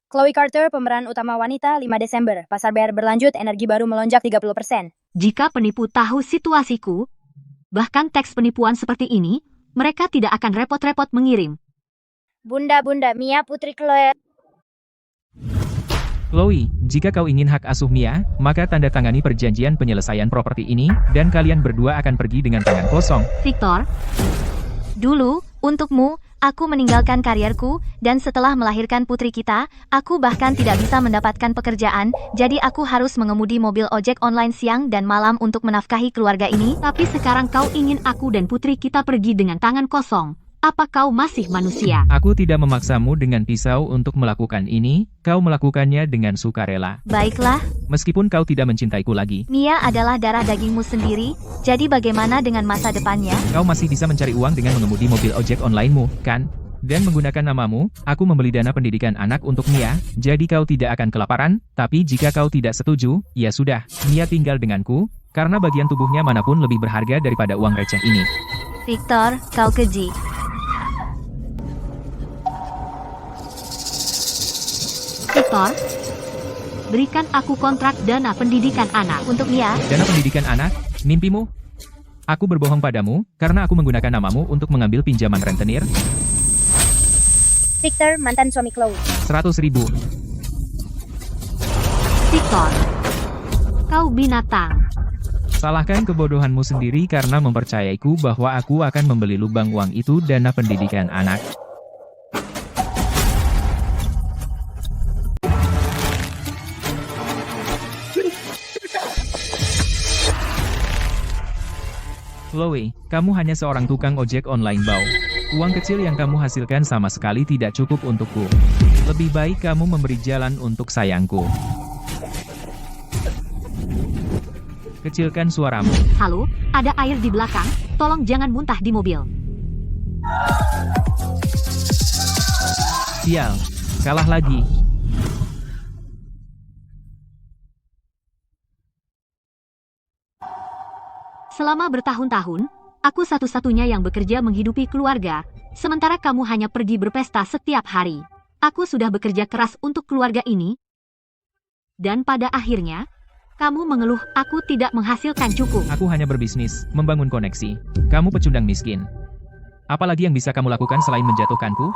Chloe Carter, pemeran utama wanita, 5 Desember. Pasar bayar berlanjut, energi baru melonjak 30%. Jika penipu tahu situasiku, bahkan teks penipuan seperti ini, mereka tidak akan repot-repot mengirim. Bunda, Mia putri Chloe. Chloe, jika kau ingin hak asuh Mia, maka tanda tangani perjanjian penyelesaian properti ini, dan kalian berdua akan pergi dengan tangan kosong. Victor, dulu, untukmu, aku meninggalkan karierku, dan setelah melahirkan putri kita, aku bahkan tidak bisa mendapatkan pekerjaan, jadi aku harus mengemudi mobil ojek online siang dan malam untuk menafkahi keluarga ini. Tapi sekarang kau ingin aku dan putri kita pergi dengan tangan kosong. Apa kau masih manusia? Aku tidak memaksamu dengan pisau untuk melakukan ini, kau melakukannya dengan sukarela. Baiklah, Meskipun kau tidak mencintaiku lagi, Mia adalah darah dagingmu sendiri, jadi bagaimana dengan masa depannya? kau masih bisa mencari uang dengan mengemudi mobil ojek online-mu, kan? Dan menggunakan namamu, aku membeli dana pendidikan anak untuk Mia, jadi kau tidak akan kelaparan, tapi jika kau tidak setuju, ya sudah, Mia tinggal denganku, karena bagian tubuhnya manapun lebih berharga daripada uang receh ini. Victor, kau keji. Victor, berikan aku kontrak dana pendidikan anak untuk Mia. Dana pendidikan anak, mimpimu? Aku berbohong padamu, karena aku menggunakan namamu untuk mengambil pinjaman rentenir, Victor, mantan suami Chloe. 100.000. Victor, kau binatang. Salahkan kebodohanmu sendiri karena mempercayaiku bahwa aku akan membeli lubang uang itu dana pendidikan anak. Chloe, kamu hanya seorang tukang ojek online bau. Uang kecil yang kamu hasilkan sama sekali tidak cukup untukku. Lebih baik kamu memberi jalan untuk sayangku. Kecilkan suaramu. Halo, ada air di belakang, tolong jangan muntah di mobil. Sial, kalah lagi. Selama bertahun-tahun, aku satu-satunya yang bekerja menghidupi keluarga, sementara kamu hanya pergi berpesta setiap hari. Aku sudah bekerja keras untuk keluarga ini, dan pada akhirnya, kamu mengeluh aku tidak menghasilkan cukup. Aku hanya berbisnis, membangun koneksi. Kamu pecundang miskin. Apalagi yang bisa kamu lakukan selain menjatuhkanku?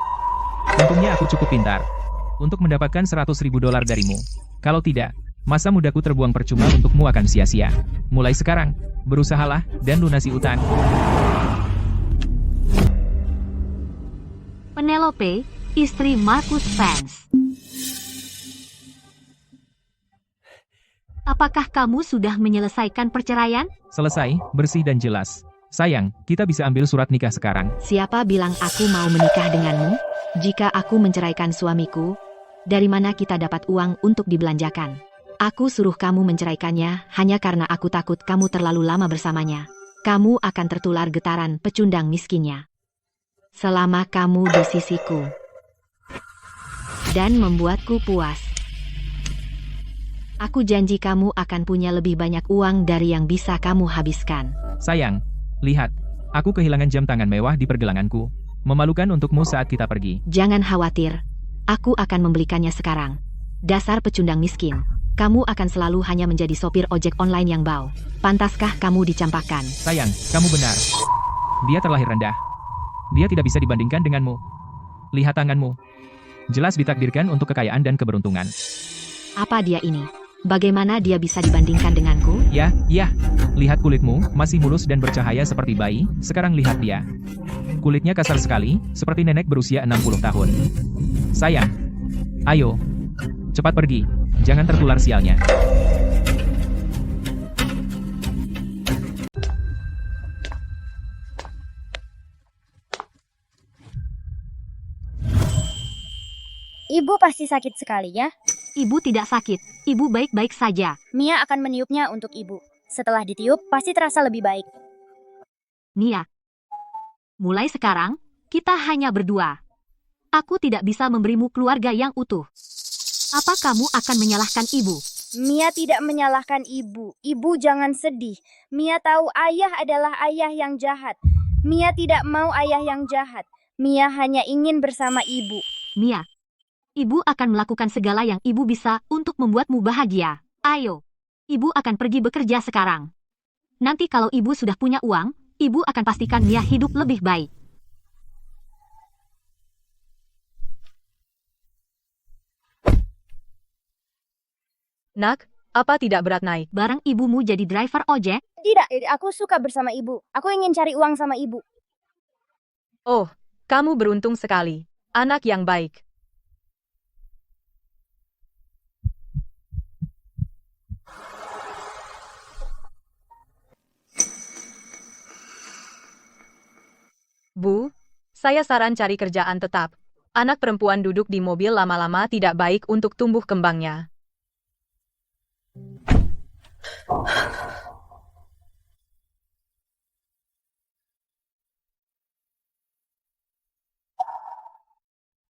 Untungnya aku cukup pintar untuk mendapatkan $100.000 darimu. Kalau tidak, masa mudaku terbuang percuma untukmu akan sia-sia. Mulai sekarang, berusahalah dan lunasi utang. Penelope, istri Marcus Vance. Apakah kamu sudah menyelesaikan perceraian? Selesai, bersih dan jelas. Sayang, kita bisa ambil surat nikah sekarang. Siapa bilang aku mau menikah denganmu? Jika aku menceraikan suamiku, dari mana kita dapat uang untuk dibelanjakan? Aku suruh kamu menceraikannya hanya karena aku takut kamu terlalu lama bersamanya. Kamu akan tertular getaran pecundang miskinnya. Selama kamu di sisiku dan membuatku puas, aku janji kamu akan punya lebih banyak uang dari yang bisa kamu habiskan. Sayang, lihat, aku kehilangan jam tangan mewah di pergelanganku. Memalukan untukmu saat kita pergi. Jangan khawatir, aku akan membelikannya sekarang. Dasar pecundang miskin, kamu akan selalu hanya menjadi sopir ojek online yang bau. Pantaskah kamu dicampakkan? Sayang, kamu benar. Dia terlahir rendah. Dia tidak bisa dibandingkan denganmu. Lihat tanganmu. Jelas ditakdirkan untuk kekayaan dan keberuntungan. Apa dia ini? Bagaimana dia bisa dibandingkan denganku? Ya. Lihat kulitmu, masih mulus dan bercahaya seperti bayi. Sekarang lihat dia. Kulitnya kasar sekali, seperti nenek berusia 60 tahun. Sayang, ayo, cepat pergi. Jangan tertular sialnya. Ibu pasti sakit sekali ya. Ibu tidak sakit, ibu baik-baik saja. Mia akan meniupnya untuk ibu. Setelah ditiup, pasti terasa lebih baik. Mia, mulai sekarang, kita hanya berdua. Aku tidak bisa memberimu keluarga yang utuh. Apa kamu akan menyalahkan ibu? Mia tidak menyalahkan ibu. Ibu jangan sedih. Mia tahu ayah adalah ayah yang jahat. Mia tidak mau ayah yang jahat. Mia hanya ingin bersama ibu. Mia, Ibu akan melakukan segala yang ibu bisa untuk membuatmu bahagia. Ayo, ibu akan pergi bekerja sekarang. Nanti kalau ibu sudah punya uang, ibu akan pastikan Mia hidup lebih baik. Nak, apa tidak berat naik? Barang ibumu jadi driver ojek? Tidak, aku suka bersama ibu. Aku ingin cari uang sama ibu. Oh, kamu beruntung sekali. Anak yang baik. Bu, saya saran cari kerjaan tetap. Anak perempuan duduk di mobil lama-lama tidak baik untuk tumbuh kembangnya.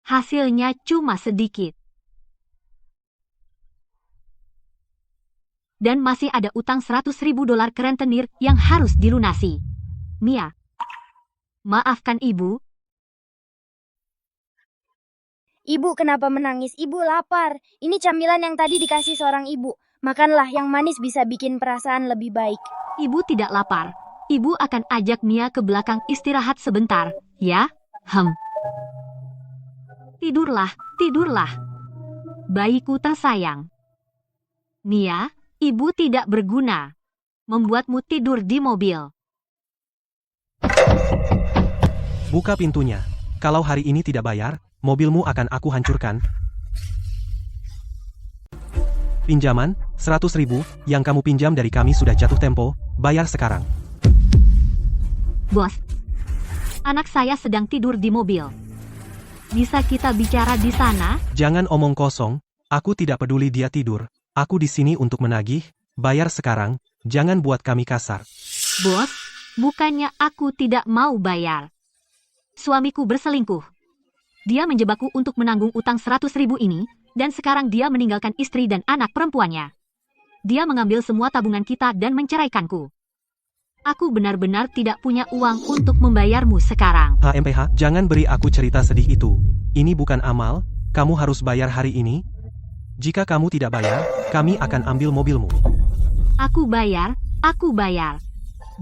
Hasilnya cuma sedikit. Dan masih ada utang $100.000 ke rentenir yang harus dilunasi. Mia, maafkan ibu. Ibu kenapa menangis? Ibu lapar. Ini camilan yang tadi dikasih seorang ibu. Makanlah, yang manis bisa bikin perasaan lebih baik. Ibu tidak lapar. Ibu akan ajak Mia ke belakang istirahat sebentar, ya? Tidurlah, tidurlah. Bayiku tersayang. Mia, ibu tidak berguna. Membuatmu tidur di mobil. Buka pintunya. Kalau hari ini tidak bayar, mobilmu akan aku hancurkan. Pinjaman, 100.000, yang kamu pinjam dari kami sudah jatuh tempo, bayar sekarang. Bos, anak saya sedang tidur di mobil. Bisa kita bicara di sana? Jangan omong kosong, aku tidak peduli dia tidur. Aku di sini untuk menagih, bayar sekarang, jangan buat kami kasar. Bos, bukannya aku tidak mau bayar. Suamiku berselingkuh. Dia menjebakku untuk menanggung utang 100.000 ini, dan sekarang dia meninggalkan istri dan anak perempuannya. Dia mengambil semua tabungan kita dan menceraikanku. Aku benar-benar tidak punya uang untuk membayarmu sekarang. HMPH, jangan beri aku cerita sedih itu. Ini bukan amal, kamu harus bayar hari ini. Jika kamu tidak bayar, kami akan ambil mobilmu. Aku bayar, aku bayar.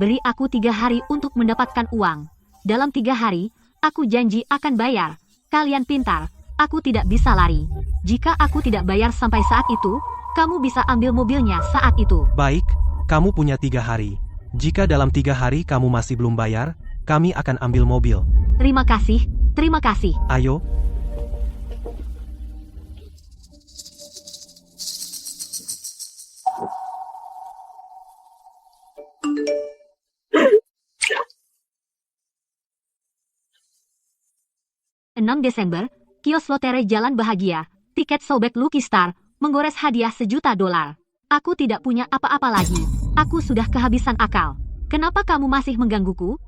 Beri aku 3 hari untuk mendapatkan uang. Dalam 3 hari, aku janji akan bayar. Kalian pintar, aku tidak bisa lari. Jika aku tidak bayar sampai saat itu, kamu bisa ambil mobilnya saat itu. Baik, kamu punya 3 hari. Jika dalam 3 hari kamu masih belum bayar, kami akan ambil mobil. Terima kasih, terima kasih. Ayo. Desember, kios lotre Jalan Bahagia, tiket sobek Lucky Star, menggores hadiah $1.000.000. Aku tidak punya apa-apa lagi. Aku sudah kehabisan akal. Kenapa kamu masih menggangguku?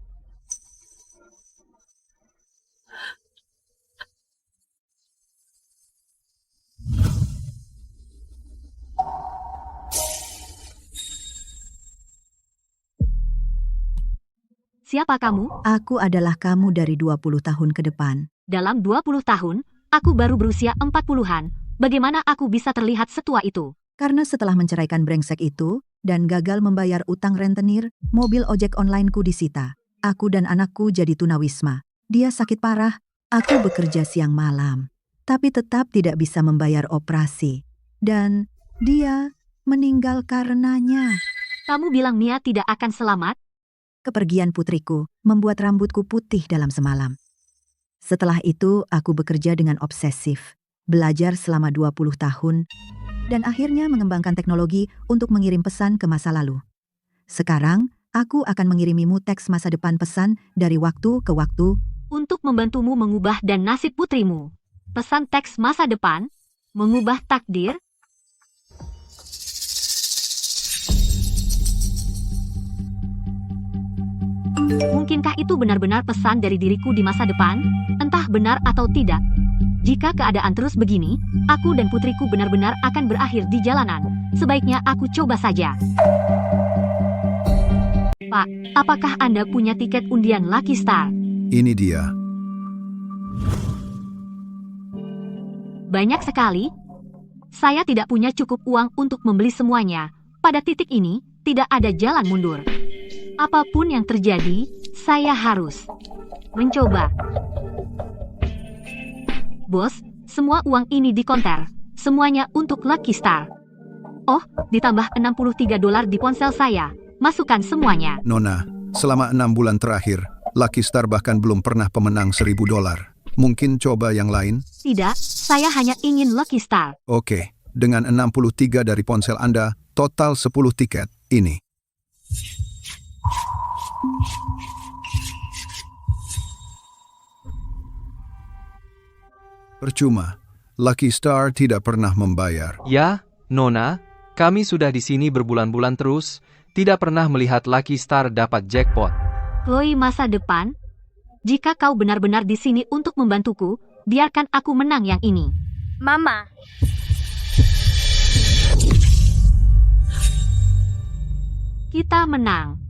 Siapa kamu? Aku adalah kamu dari 20 tahun ke depan. Dalam 20 tahun, aku baru berusia 40-an. Bagaimana aku bisa terlihat setua itu? Karena setelah menceraikan brengsek itu, dan gagal membayar utang rentenir, mobil ojek onlineku disita. Aku dan anakku jadi tunawisma. Dia sakit parah, aku bekerja siang malam. Tapi tetap tidak bisa membayar operasi. Dan dia meninggal karenanya. Kamu bilang Mia tidak akan selamat? Kepergian putriku membuat rambutku putih dalam semalam. Setelah itu, aku bekerja dengan obsesif, belajar selama 20 tahun, dan akhirnya mengembangkan teknologi untuk mengirim pesan ke masa lalu. Sekarang, aku akan mengirimimu teks masa depan pesan dari waktu ke waktu untuk membantumu mengubah dan nasib putrimu. Pesan teks masa depan, mengubah takdir. Mungkinkah itu benar-benar pesan dari diriku di masa depan? Entah benar atau tidak. Jika keadaan terus begini, aku dan putriku benar-benar akan berakhir di jalanan. Sebaiknya aku coba saja. Pak, apakah Anda punya tiket undian Lucky Star? Ini dia. Banyak sekali. Saya tidak punya cukup uang untuk membeli semuanya. Pada titik ini, tidak ada jalan mundur. Apapun yang terjadi, saya harus mencoba. Bos, semua uang ini di konter. Semuanya untuk Lucky Star. Oh, ditambah $63 di ponsel saya. Masukkan semuanya. Nona, selama 6 bulan terakhir, Lucky Star bahkan belum pernah pemenang $1.000. Mungkin coba yang lain? Tidak, saya hanya ingin Lucky Star. Oke, dengan 63 dari ponsel Anda, total 10 tiket ini. Percuma, Lucky Star tidak pernah membayar. Ya, Nona, kami sudah di sini berbulan-bulan terus, tidak pernah melihat Lucky Star dapat jackpot. Chloe masa depan? Jika kau benar-benar di sini untuk membantuku, biarkan aku menang yang ini. Mama, Kita menang.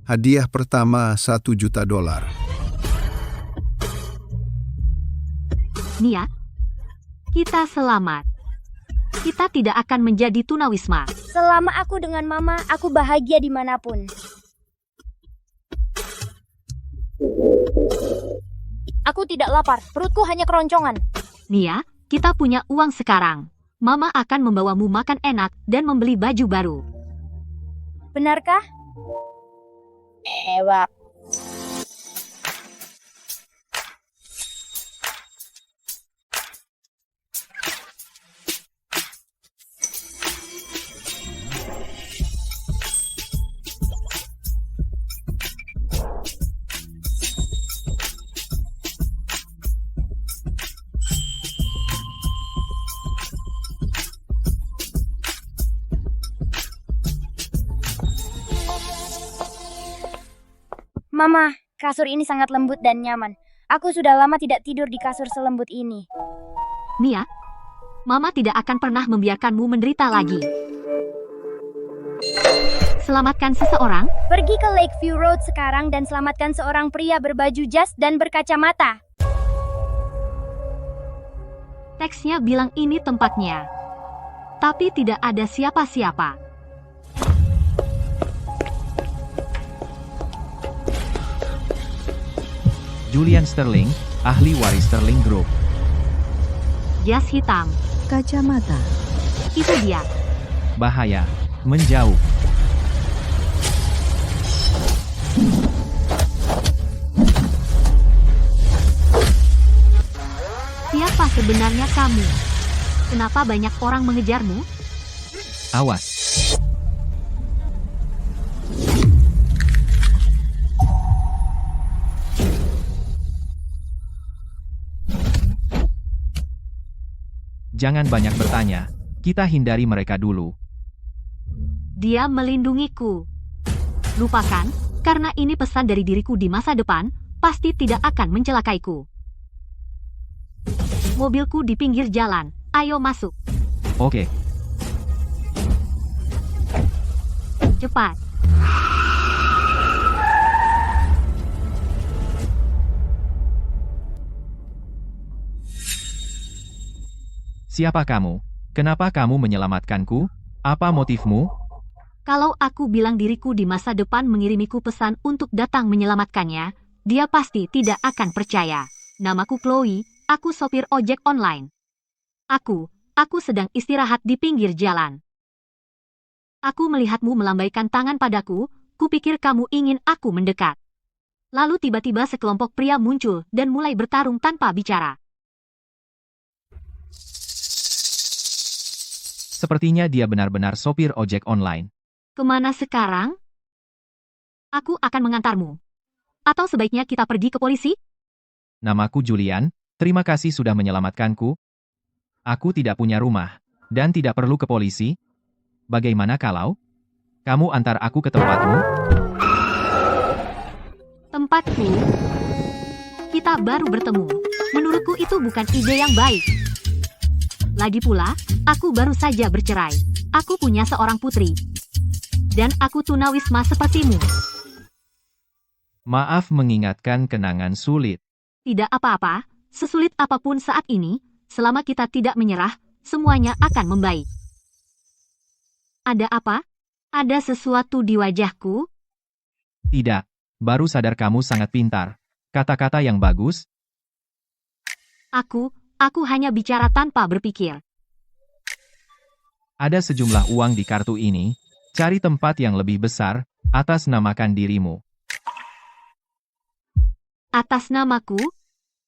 Hadiah pertama $1 juta. Nia, kita selamat. Kita tidak akan menjadi tunawisma. selama aku dengan Mama, aku bahagia dimanapun. Aku tidak lapar, perutku hanya keroncongan. Nia, kita punya uang sekarang. Mama akan membawamu makan enak dan membeli baju baru. Benarkah? Ewak. Mama, kasur ini sangat lembut dan nyaman. Aku sudah lama tidak tidur di kasur selembut ini. Nia, Mama tidak akan pernah membiarkanmu menderita lagi. Selamatkan seseorang. Pergi ke Lakeview Road sekarang dan selamatkan seorang pria berbaju jas dan berkacamata. Teksnya bilang ini tempatnya. Tapi tidak ada siapa-siapa. Julian Sterling, ahli waris Sterling Group. Jas hitam. Kacamata. Itu dia. Bahaya. Menjauh. Siapa sebenarnya kamu? Kenapa banyak orang mengejarmu? Awas. Jangan banyak bertanya. Kita hindari mereka dulu. Dia melindungiku. Lupakan, karena ini pesan dari diriku di masa depan, pasti tidak akan mencelakaiku. Mobilku di pinggir jalan. Ayo masuk. Oke. Cepat. Siapa kamu? Kenapa kamu menyelamatkanku? Apa motifmu? Kalau aku bilang diriku di masa depan mengirimiku pesan untuk datang menyelamatkannya, dia pasti tidak akan percaya. Namaku Chloe, aku sopir ojek online. Aku sedang istirahat di pinggir jalan. Aku melihatmu melambaikan tangan padaku, kupikir kamu ingin aku mendekat. Lalu tiba-tiba sekelompok pria muncul dan mulai bertarung tanpa bicara. Sepertinya dia benar-benar sopir ojek online. Kemana sekarang? Aku akan mengantarmu. Atau sebaiknya kita pergi ke polisi? Namaku Julian, terima kasih sudah menyelamatkanku. Aku tidak punya rumah, dan tidak perlu ke polisi. Bagaimana kalau kamu antar aku ke tempatmu? Tempatku? Kita baru bertemu. Menurutku itu bukan ide yang baik. Lagi pula, aku baru saja bercerai. Aku punya seorang putri. Dan aku tunawisma sepertimu. Maaf mengingatkan kenangan sulit. Tidak apa-apa, sesulit apapun saat ini, selama kita tidak menyerah, semuanya akan membaik. Ada apa? Ada sesuatu di wajahku? Tidak, baru sadar kamu sangat pintar. Kata-kata yang bagus, Aku hanya bicara tanpa berpikir. ada sejumlah uang di kartu ini. Cari tempat yang lebih besar, atas namakan dirimu. Atas namaku?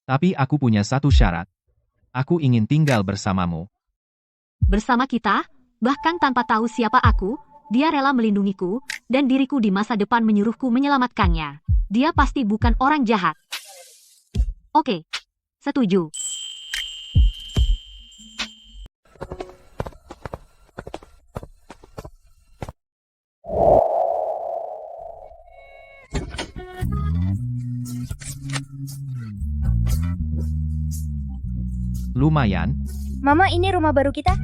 Tapi aku punya satu syarat. Aku ingin tinggal bersamamu. Bersama kita, bahkan tanpa tahu siapa aku, dia rela melindungiku, dan diriku di masa depan menyuruhku menyelamatkannya. Dia pasti bukan orang jahat. Oke, setuju. Lumayan, Mama, ini rumah baru kita?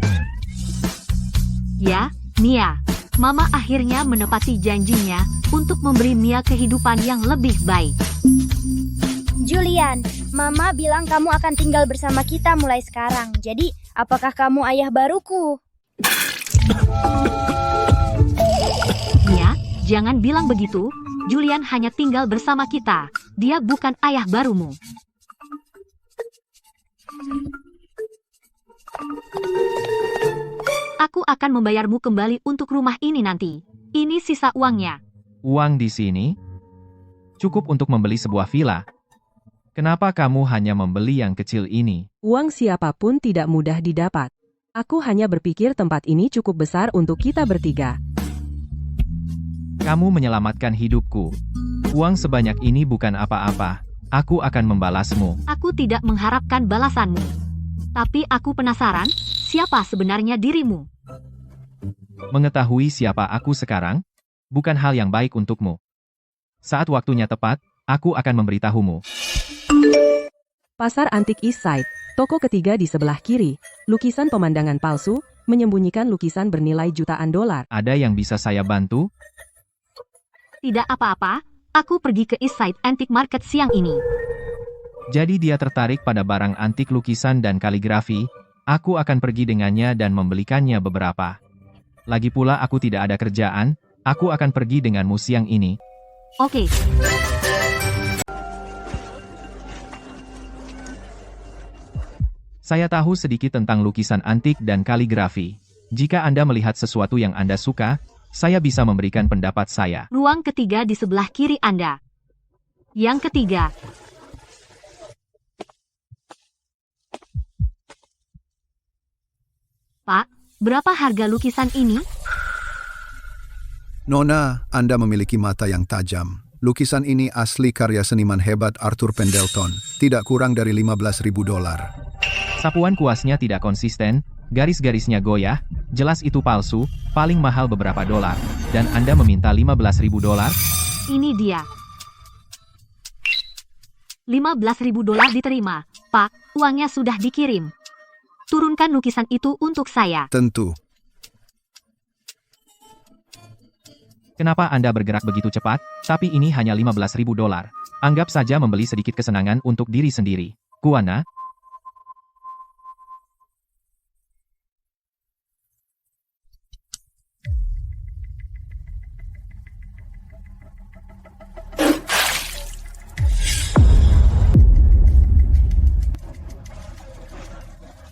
Ya, Mia. Mama akhirnya menepati janjinya untuk memberi Mia kehidupan yang lebih baik. Julian, Mama bilang kamu akan tinggal bersama kita mulai sekarang. Jadi, apakah kamu ayah baruku? Mia, jangan bilang begitu. Julian hanya tinggal bersama kita. Dia bukan ayah barumu. Aku akan membayarmu kembali untuk rumah ini nanti. Ini sisa uangnya. uang di sini cukup untuk membeli sebuah villa. Kenapa kamu hanya membeli yang kecil ini? Uang siapapun tidak mudah didapat. Aku hanya berpikir tempat ini cukup besar untuk kita bertiga. Kamu menyelamatkan hidupku. Uang sebanyak ini bukan apa-apa. Aku akan membalasmu. Aku tidak mengharapkan balasanmu. Tapi aku penasaran, siapa sebenarnya dirimu? Mengetahui siapa aku sekarang bukan hal yang baik untukmu. Saat waktunya tepat, aku akan memberitahumu. Pasar Antik East Side, toko ketiga di sebelah kiri. Lukisan pemandangan palsu, menyembunyikan lukisan bernilai jutaan dolar. Ada yang bisa saya bantu? Tidak apa-apa, aku pergi ke East Side Antique Market siang ini. Jadi dia tertarik pada barang antik lukisan dan kaligrafi. Aku akan pergi dengannya dan membelikannya beberapa. Lagi pula aku tidak ada kerjaan, aku akan pergi denganmu siang ini. Oke. Saya tahu sedikit tentang lukisan antik dan kaligrafi. Jika Anda melihat sesuatu yang Anda suka, saya bisa memberikan pendapat saya. Ruang ketiga di sebelah kiri Anda. Yang ketiga. Pak, berapa harga lukisan ini? Nona, Anda memiliki mata yang tajam. Lukisan ini asli karya seniman hebat Arthur Pendleton. Tidak kurang dari $15.000. Sapuan kuasnya tidak konsisten, garis-garisnya goyah, jelas itu palsu, paling mahal beberapa dolar, dan Anda meminta $15.000? Ini dia. $15.000 diterima. Pak, uangnya sudah dikirim. Turunkan lukisan itu untuk saya. Tentu. Kenapa Anda bergerak begitu cepat? Tapi ini hanya $15.000. Anggap saja membeli sedikit kesenangan untuk diri sendiri. Kuana?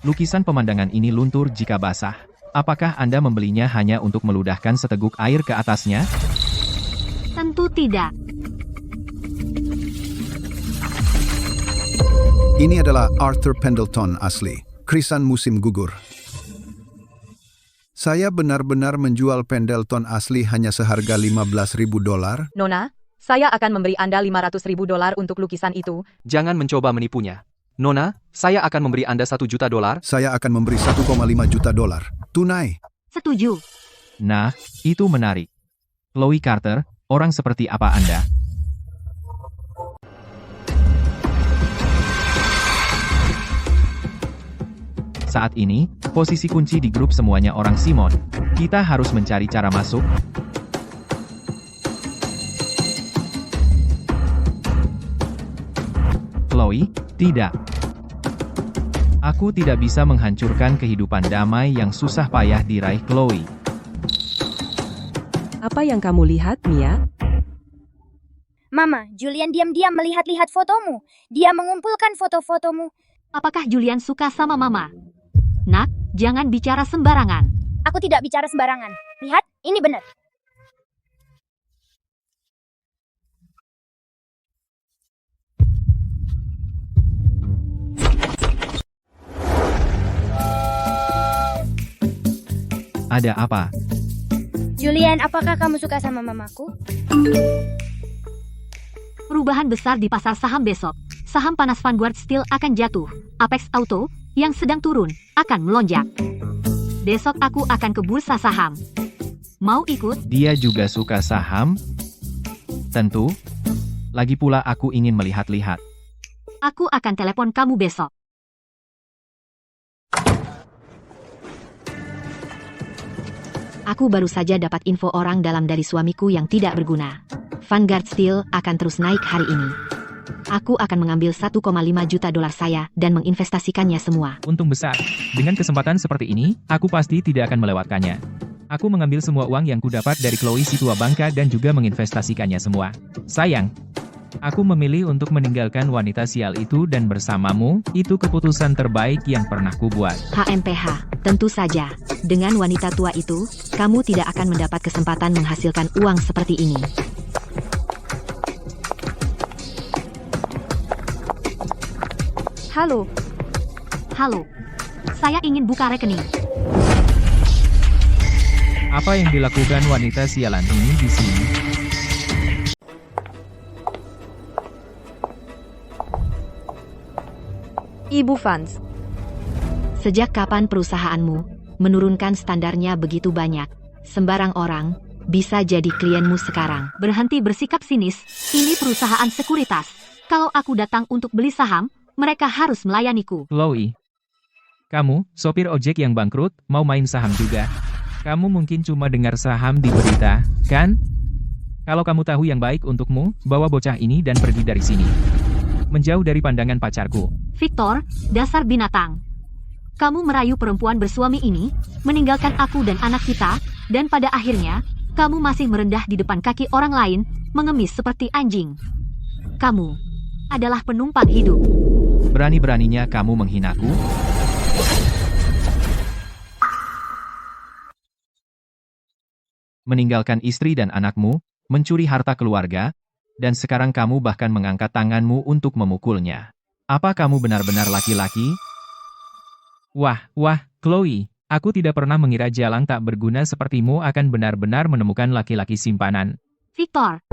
Lukisan pemandangan ini luntur jika basah. Apakah Anda membelinya hanya untuk meludahkan seteguk air ke atasnya? Tentu tidak. Ini adalah Arthur Pendleton asli. Krisan musim gugur. Saya benar-benar menjual Pendleton asli hanya seharga $15.000. Nona, saya akan memberi Anda $500.000 untuk lukisan itu. Jangan mencoba menipunya. Nona, saya akan memberi Anda $1 juta. Saya akan memberi $1,5 juta. Tunai. Setuju. Nah, itu menarik. Chloe Carter, orang seperti apa Anda? Saat ini, posisi kunci di grup semuanya orang Simon. Kita harus mencari cara masuk. Chloe, tidak. Aku tidak bisa menghancurkan kehidupan damai yang susah payah diraih Chloe. Apa yang kamu lihat, Mia? Mama, Julian diam-diam melihat-lihat fotomu. Dia mengumpulkan foto-fotomu. Apakah Julian suka sama Mama? Nak, jangan bicara sembarangan. Aku tidak bicara sembarangan. Lihat, ini benar. Ada apa? Julian, apakah kamu suka sama mamaku? Perubahan besar di pasar saham besok. Saham panas Vanguard Steel akan jatuh. Apex Auto, yang sedang turun, akan melonjak. Besok aku akan ke bursa saham. Mau ikut? Dia juga suka saham? Tentu. Lagi pula aku ingin melihat-lihat. Aku akan telepon kamu besok. Aku baru saja dapat info orang dalam dari suamiku yang tidak berguna. Vanguard Steel akan terus naik hari ini. Aku akan mengambil 1,5 juta dolar saya dan menginvestasikannya semua. Untung besar. Dengan kesempatan seperti ini, aku pasti tidak akan melewatkannya. Aku mengambil semua uang yang kudapat dari Chloe si tua bangka dan juga menginvestasikannya semua. Sayang, aku memilih untuk meninggalkan wanita sial itu dan bersamamu, itu keputusan terbaik yang pernah kubuat. HMPH, tentu saja. Dengan wanita tua itu, kamu tidak akan mendapat kesempatan menghasilkan uang seperti ini. Halo, Halo, saya ingin buka rekening. Apa yang dilakukan wanita sialan ini di sini? Ibu Fans. Sejak kapan perusahaanmu menurunkan standarnya begitu banyak? Sembarang orang bisa jadi klienmu sekarang. Berhenti bersikap sinis, ini perusahaan sekuritas. Kalau aku datang untuk beli saham, mereka harus melayaniku. Chloe, kamu, sopir ojek yang bangkrut, mau main saham juga? Kamu mungkin cuma dengar saham di berita, kan? Kalau kamu tahu yang baik untukmu, bawa bocah ini dan pergi dari sini. Menjauh dari pandangan pacarku. Victor, dasar binatang. Kamu merayu perempuan bersuami ini, meninggalkan aku dan anak kita, dan pada akhirnya, kamu masih merendah di depan kaki orang lain, mengemis seperti anjing. Kamu adalah penumpang hidup. Berani-beraninya kamu menghinaku? Meninggalkan istri dan anakmu, mencuri harta keluarga, dan sekarang kamu bahkan mengangkat tanganmu untuk memukulnya. Apa kamu benar-benar laki-laki? Wah, Chloe, aku tidak pernah mengira jalang tak berguna sepertimu akan benar-benar menemukan laki-laki simpanan. Victor,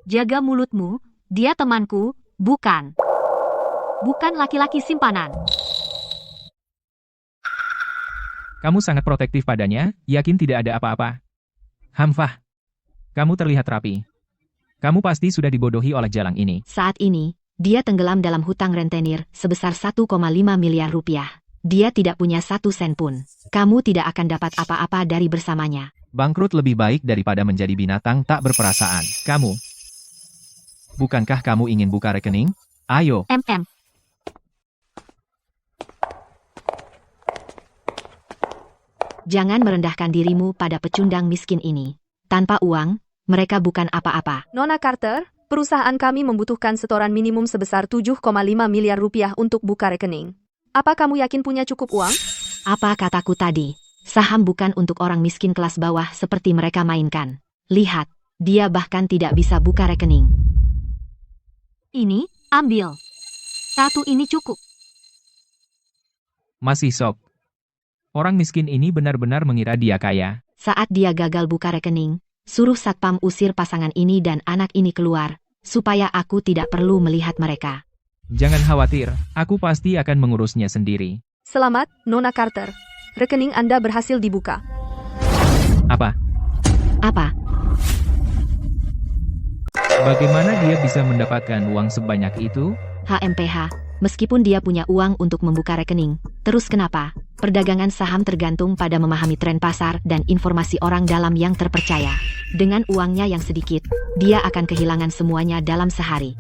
jaga mulutmu, dia temanku, bukan laki-laki simpanan. Kamu sangat protektif padanya, yakin tidak ada apa-apa. Hamfah, kamu terlihat rapi. Kamu pasti sudah dibodohi oleh jalang ini. Saat ini, dia tenggelam dalam hutang rentenir sebesar 1,5 miliar rupiah. Dia tidak punya 1 sen pun. Kamu tidak akan dapat apa-apa dari bersamanya. Bangkrut lebih baik daripada menjadi binatang tak berperasaan. Kamu, bukankah kamu ingin buka rekening? Ayo. Jangan merendahkan dirimu pada pecundang miskin ini. Tanpa uang, mereka bukan apa-apa. Nona Carter, perusahaan kami membutuhkan setoran minimum sebesar 7,5 miliar rupiah untuk buka rekening. Apa kamu yakin punya cukup uang? Apa kataku tadi? Saham bukan untuk orang miskin kelas bawah seperti mereka mainkan. Lihat, dia bahkan tidak bisa buka rekening. Ini, ambil. 1 ini cukup. Masih sok. Orang miskin ini benar-benar mengira dia kaya. Saat dia gagal buka rekening, suruh satpam usir pasangan ini dan anak ini keluar, supaya aku tidak perlu melihat mereka. Jangan khawatir, aku pasti akan mengurusnya sendiri. Selamat, Nona Carter. Rekening Anda berhasil dibuka. Apa? Bagaimana dia bisa mendapatkan uang sebanyak itu? HMPH, meskipun dia punya uang untuk membuka rekening, terus kenapa? Perdagangan saham tergantung pada memahami tren pasar dan informasi orang dalam yang terpercaya. Dengan uangnya yang sedikit, dia akan kehilangan semuanya dalam sehari.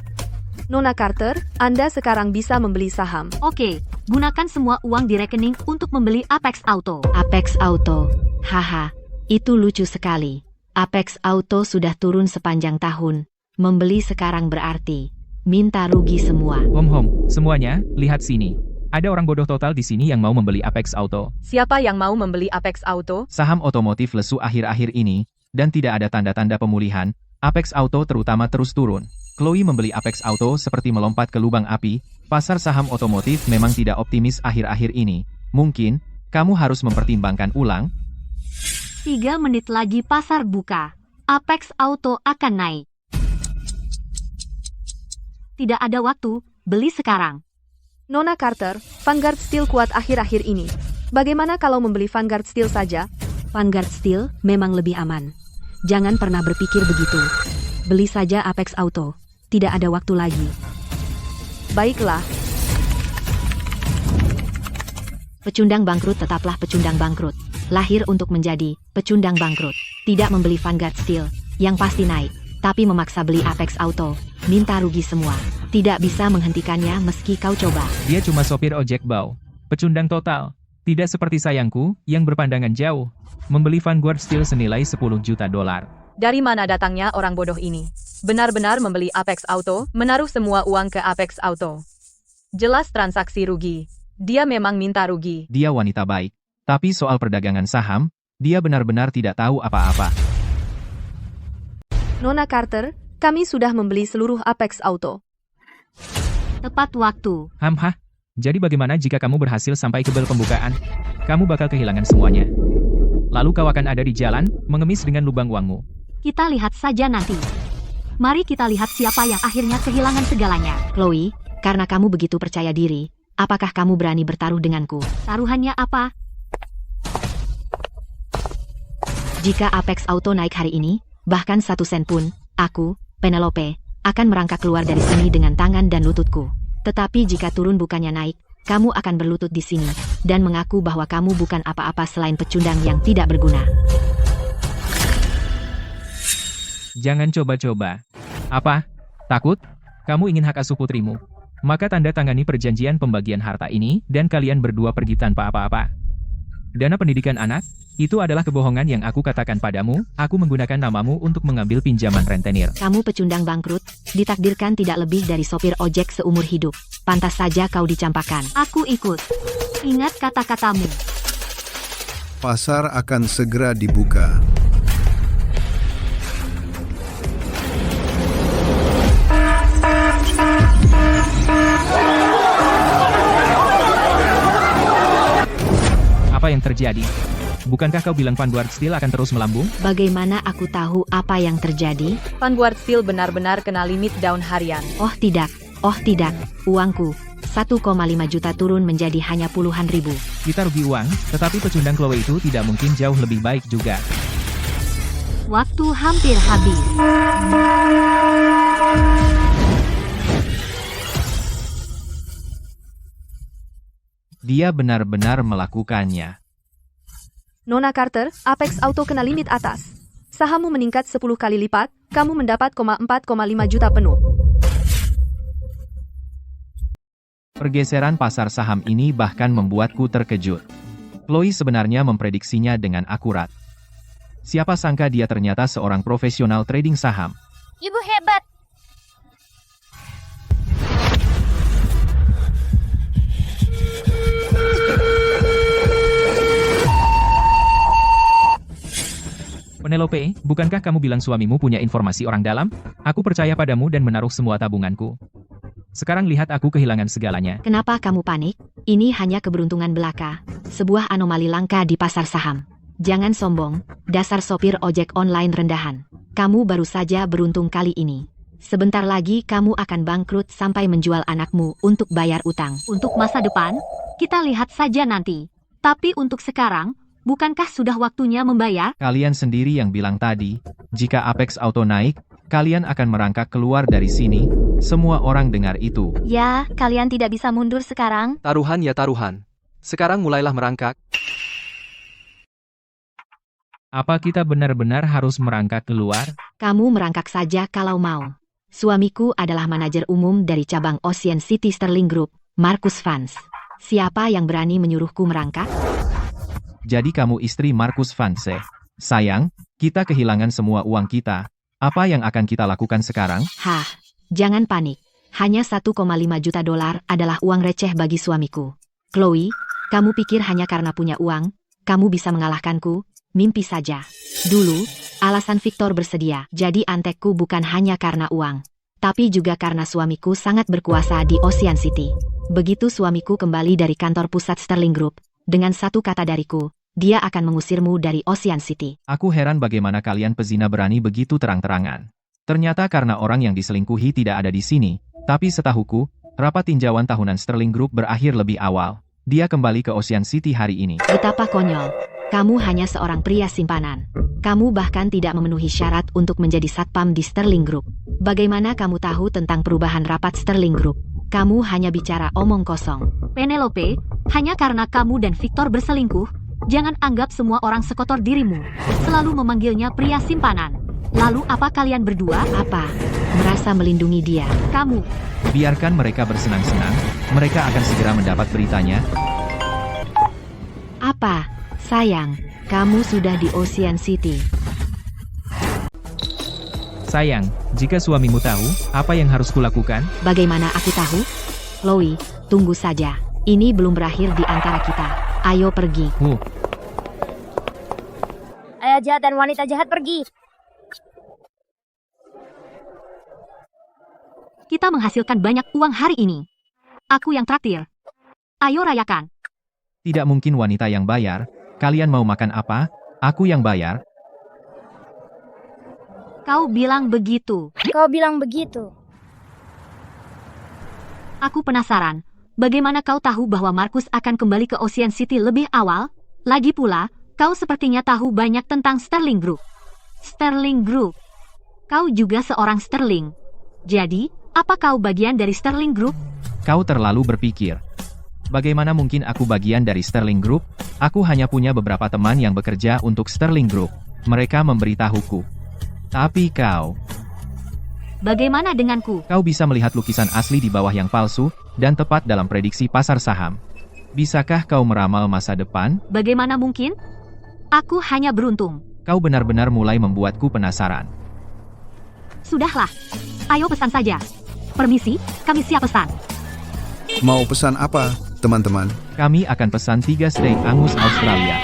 Nona Carter, Anda sekarang bisa membeli saham. Oke, gunakan semua uang di rekening untuk membeli Apex Auto. Apex Auto. Haha, itu lucu sekali. Apex Auto sudah turun sepanjang tahun. Membeli sekarang berarti minta rugi semua. Hom, semuanya, lihat sini. Ada orang bodoh total di sini yang mau membeli Apex Auto. Siapa yang mau membeli Apex Auto? Saham otomotif lesu akhir-akhir ini, dan tidak ada tanda-tanda pemulihan. Apex Auto terutama terus turun. Chloe membeli Apex Auto seperti melompat ke lubang api. Pasar saham otomotif memang tidak optimis akhir-akhir ini. Mungkin, kamu harus mempertimbangkan ulang. 3 menit lagi pasar buka. Apex Auto akan naik. Tidak ada waktu, beli sekarang. Nona Carter, Vanguard Steel kuat akhir-akhir ini. Bagaimana kalau membeli Vanguard Steel saja? Vanguard Steel memang lebih aman. Jangan pernah berpikir begitu. Beli saja Apex Auto. Tidak ada waktu lagi. Baiklah. Pecundang bangkrut tetaplah pecundang bangkrut. Lahir untuk menjadi pecundang bangkrut. Tidak membeli Vanguard Steel, yang pasti naik. Tapi memaksa beli Apex Auto, minta rugi semua. Tidak bisa menghentikannya meski kau coba. Dia cuma sopir ojek bau. Pecundang total. Tidak seperti sayangku, yang berpandangan jauh. Membeli Vanguard Steel senilai 10 juta dolar. Dari mana datangnya orang bodoh ini? Benar-benar membeli Apex Auto, menaruh semua uang ke Apex Auto. Jelas transaksi rugi. Dia memang minta rugi. Dia wanita baik. Tapi soal perdagangan saham, dia benar-benar tidak tahu apa-apa. Nona Carter, kami sudah membeli seluruh Apex Auto. Tepat waktu. Hah? Jadi bagaimana jika kamu berhasil sampai ke bel pembukaan? Kamu bakal kehilangan semuanya. Lalu kau akan ada di jalan, mengemis dengan lubang uangmu. Kita lihat saja nanti. Mari kita lihat siapa yang akhirnya kehilangan segalanya. Chloe, karena kamu begitu percaya diri, apakah kamu berani bertaruh denganku? Taruhannya apa? Jika Apex Auto naik hari ini, bahkan 1 sen pun, aku, Penelope, akan merangkak keluar dari sini dengan tangan dan lututku. Tetapi jika turun bukannya naik, kamu akan berlutut di sini, dan mengaku bahwa kamu bukan apa-apa selain pecundang yang tidak berguna. Jangan coba-coba. Apa? Takut? Kamu ingin hak asuh putrimu? Maka tanda tangani perjanjian pembagian harta ini, dan kalian berdua pergi tanpa apa-apa. Dana pendidikan anak, itu adalah kebohongan yang aku katakan padamu, aku menggunakan namamu untuk mengambil pinjaman rentenir. Kamu pecundang bangkrut, ditakdirkan tidak lebih dari sopir ojek seumur hidup. Pantas saja kau dicampakkan. Aku ikut. Ingat kata-katamu. Pasar akan segera dibuka. Apa yang terjadi? Bukankah kau bilang Vanguard Steel akan terus melambung? Bagaimana aku tahu apa yang terjadi? Vanguard Steel benar-benar kena limit down harian. Oh tidak, uangku. 1,5 juta turun menjadi hanya puluhan ribu. Kita rugi uang, tetapi pecundang Chloe itu tidak mungkin jauh lebih baik juga. Waktu hampir habis. Dia benar-benar melakukannya. Nona Carter, Apex Auto kena limit atas. Sahammu meningkat 10 kali lipat, kamu mendapat 4,5 juta penuh. Pergeseran pasar saham ini bahkan membuatku terkejut. Chloe sebenarnya memprediksinya dengan akurat. Siapa sangka dia ternyata seorang profesional trading saham. Ibu hebat. Penelope, bukankah kamu bilang suamimu punya informasi orang dalam? Aku percaya padamu dan menaruh semua tabunganku. Sekarang lihat aku kehilangan segalanya. Kenapa kamu panik? Ini hanya keberuntungan belaka. Sebuah anomali langka di pasar saham. Jangan sombong, dasar sopir ojek online rendahan. Kamu baru saja beruntung kali ini. Sebentar lagi kamu akan bangkrut sampai menjual anakmu untuk bayar utang. Untuk masa depan, kita lihat saja nanti. Tapi untuk sekarang, bukankah sudah waktunya membayar? Kalian sendiri yang bilang tadi, jika Apex Auto naik, kalian akan merangkak keluar dari sini. Semua orang dengar itu. Ya, kalian tidak bisa mundur sekarang. Taruhan ya taruhan. Sekarang mulailah merangkak. Apa kita benar-benar harus merangkak keluar? Kamu merangkak saja kalau mau. Suamiku adalah manajer umum dari cabang Ocean City Sterling Group, Marcus Vance. Siapa yang berani menyuruhku merangkak? Jadi kamu istri Marcus Vance. Sayang, kita kehilangan semua uang kita. Apa yang akan kita lakukan sekarang? Hah, jangan panik. Hanya 1,5 juta dolar adalah uang receh bagi suamiku. Chloe, kamu pikir hanya karena punya uang, kamu bisa mengalahkanku? Mimpi saja. Dulu, alasan Victor bersedia jadi antekku bukan hanya karena uang, tapi juga karena suamiku sangat berkuasa di Ocean City. Begitu suamiku kembali dari kantor pusat Sterling Group, dengan satu kata dariku, dia akan mengusirmu dari Ocean City. Aku heran bagaimana kalian pezina berani begitu terang-terangan. Ternyata karena orang yang diselingkuhi tidak ada di sini, tapi setahuku, rapat tinjauan tahunan Sterling Group berakhir lebih awal. Dia kembali ke Ocean City hari ini. Betapa konyol. Kamu hanya seorang pria simpanan. Kamu bahkan tidak memenuhi syarat untuk menjadi satpam di Sterling Group. Bagaimana kamu tahu tentang perubahan rapat Sterling Group? Kamu hanya bicara omong kosong. Penelope, hanya karena kamu dan Victor berselingkuh, jangan anggap semua orang sekotor dirimu. Selalu memanggilnya pria simpanan. Lalu apa kalian berdua? Apa? Merasa melindungi dia. Kamu. Biarkan mereka bersenang-senang, mereka akan segera mendapat beritanya. Apa? Sayang, kamu sudah di Ocean City. Sayang, jika suamimu tahu, apa yang harus kulakukan? Bagaimana aku tahu? Chloe, tunggu saja. Ini belum berakhir di antara kita. Ayo pergi. Ayah jahat dan wanita jahat pergi. Kita menghasilkan banyak uang hari ini. Aku yang traktir. Ayo rayakan. Tidak mungkin wanita yang bayar. Kalian mau makan apa? Aku yang bayar. Kau bilang begitu. Kau bilang begitu. Aku penasaran. Bagaimana kau tahu bahwa Marcus akan kembali ke Ocean City lebih awal? Lagi pula, kau sepertinya tahu banyak tentang Sterling Group. Sterling Group. Kau juga seorang Sterling. Jadi, apa kau bagian dari Sterling Group? Kau terlalu berpikir. Bagaimana mungkin aku bagian dari Sterling Group? Aku hanya punya beberapa teman yang bekerja untuk Sterling Group. Mereka memberitahuku. Tapi kau... Bagaimana denganku? Kau bisa melihat lukisan asli di bawah yang palsu, dan tepat dalam prediksi pasar saham. Bisakah kau meramal masa depan? Bagaimana mungkin? Aku hanya beruntung. Kau benar-benar mulai membuatku penasaran. Sudahlah. Ayo pesan saja. Permisi, kami siap pesan. Mau pesan apa, teman-teman? Kami akan pesan 3 steak angus Australia.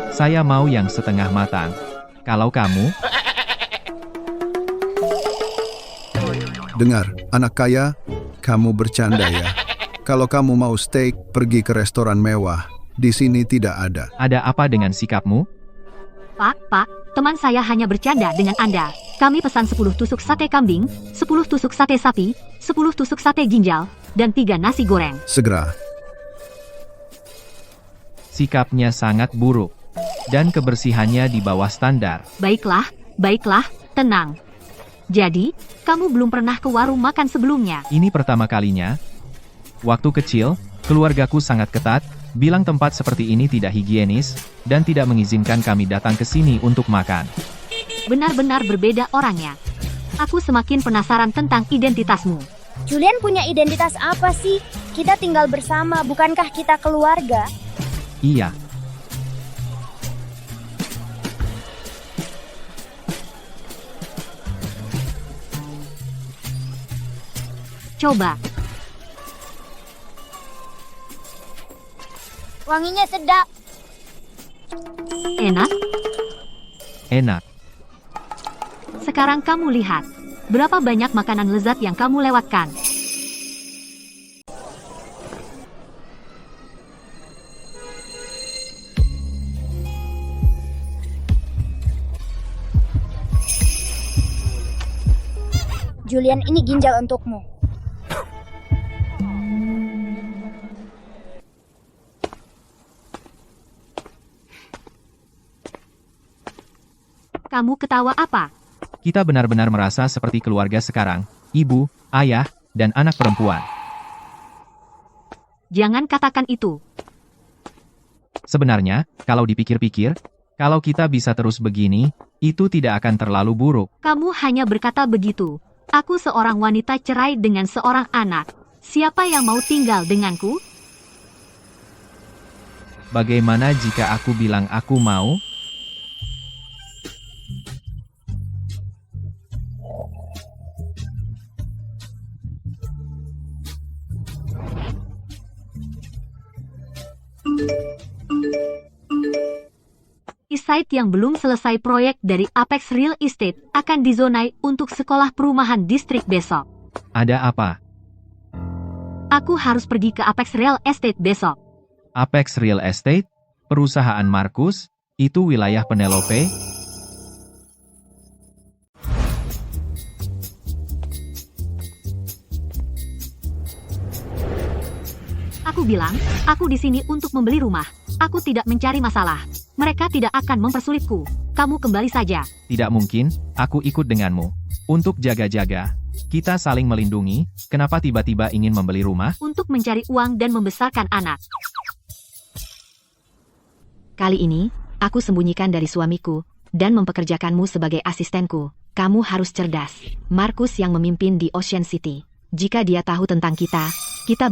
Saya mau yang setengah matang. Kalau kamu... Dengar, anak kaya, kamu bercanda ya. Kalau kamu mau steak, pergi ke restoran mewah. Di sini tidak ada. Ada apa dengan sikapmu? Pak, teman saya hanya bercanda dengan Anda. Kami pesan 10 tusuk sate kambing, 10 tusuk sate sapi, 10 tusuk sate ginjal, dan 3 nasi goreng. Segera. Sikapnya sangat buruk. Dan kebersihannya di bawah standar. Baiklah, tenang. Jadi, kamu belum pernah ke warung makan sebelumnya? Ini pertama kalinya. Waktu kecil, keluargaku sangat ketat, bilang tempat seperti ini tidak higienis, dan tidak mengizinkan kami datang ke sini untuk makan. Benar-benar berbeda orangnya. Aku semakin penasaran tentang identitasmu. Julian punya identitas apa sih? Kita tinggal bersama, bukankah kita keluarga? Iya. Coba. Wanginya sedap. Enak? Enak. Sekarang kamu lihat. Berapa banyak makanan lezat yang kamu lewatkan. Julian, ini ginjal untukmu. Kamu ketawa apa? Kita benar-benar merasa seperti keluarga sekarang, ibu, ayah, dan anak perempuan. Jangan katakan itu. Sebenarnya, kalau dipikir-pikir, kalau kita bisa terus begini, itu tidak akan terlalu buruk. Kamu hanya berkata begitu. Aku seorang wanita cerai dengan seorang anak. Siapa yang mau tinggal denganku? Bagaimana jika aku bilang aku mau? Site yang belum selesai proyek dari Apex Real Estate akan dizonai untuk sekolah perumahan distrik besok. Ada apa? Aku harus pergi ke Apex Real Estate besok. Apex Real Estate? Perusahaan Markus? Itu wilayah Penelope? Aku bilang, aku di sini untuk membeli rumah. Aku tidak mencari masalah. Mereka tidak akan mempersulitku. Kamu kembali saja. Tidak mungkin, aku ikut denganmu. Untuk jaga-jaga. Kita saling melindungi, kenapa tiba-tiba ingin membeli rumah? Untuk mencari uang dan membesarkan anak. Kali ini, aku sembunyikan dari suamiku, dan mempekerjakanmu sebagai asistenku. Kamu harus cerdas. Markus yang memimpin di Ocean City. Jika dia tahu tentang kita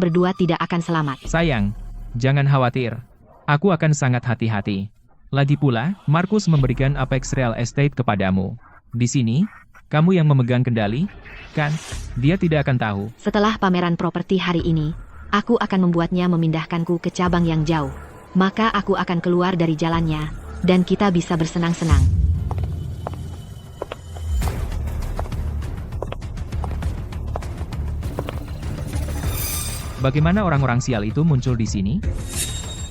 berdua tidak akan selamat. Sayang, jangan khawatir. Aku akan sangat hati-hati. Lagi pula, Markus memberikan Apex Real Estate kepadamu. Di sini, kamu yang memegang kendali, kan? Dia tidak akan tahu. Setelah pameran properti hari ini, aku akan membuatnya memindahkanku ke cabang yang jauh. Maka aku akan keluar dari jalannya, dan kita bisa bersenang-senang. Bagaimana orang-orang sial itu muncul di sini?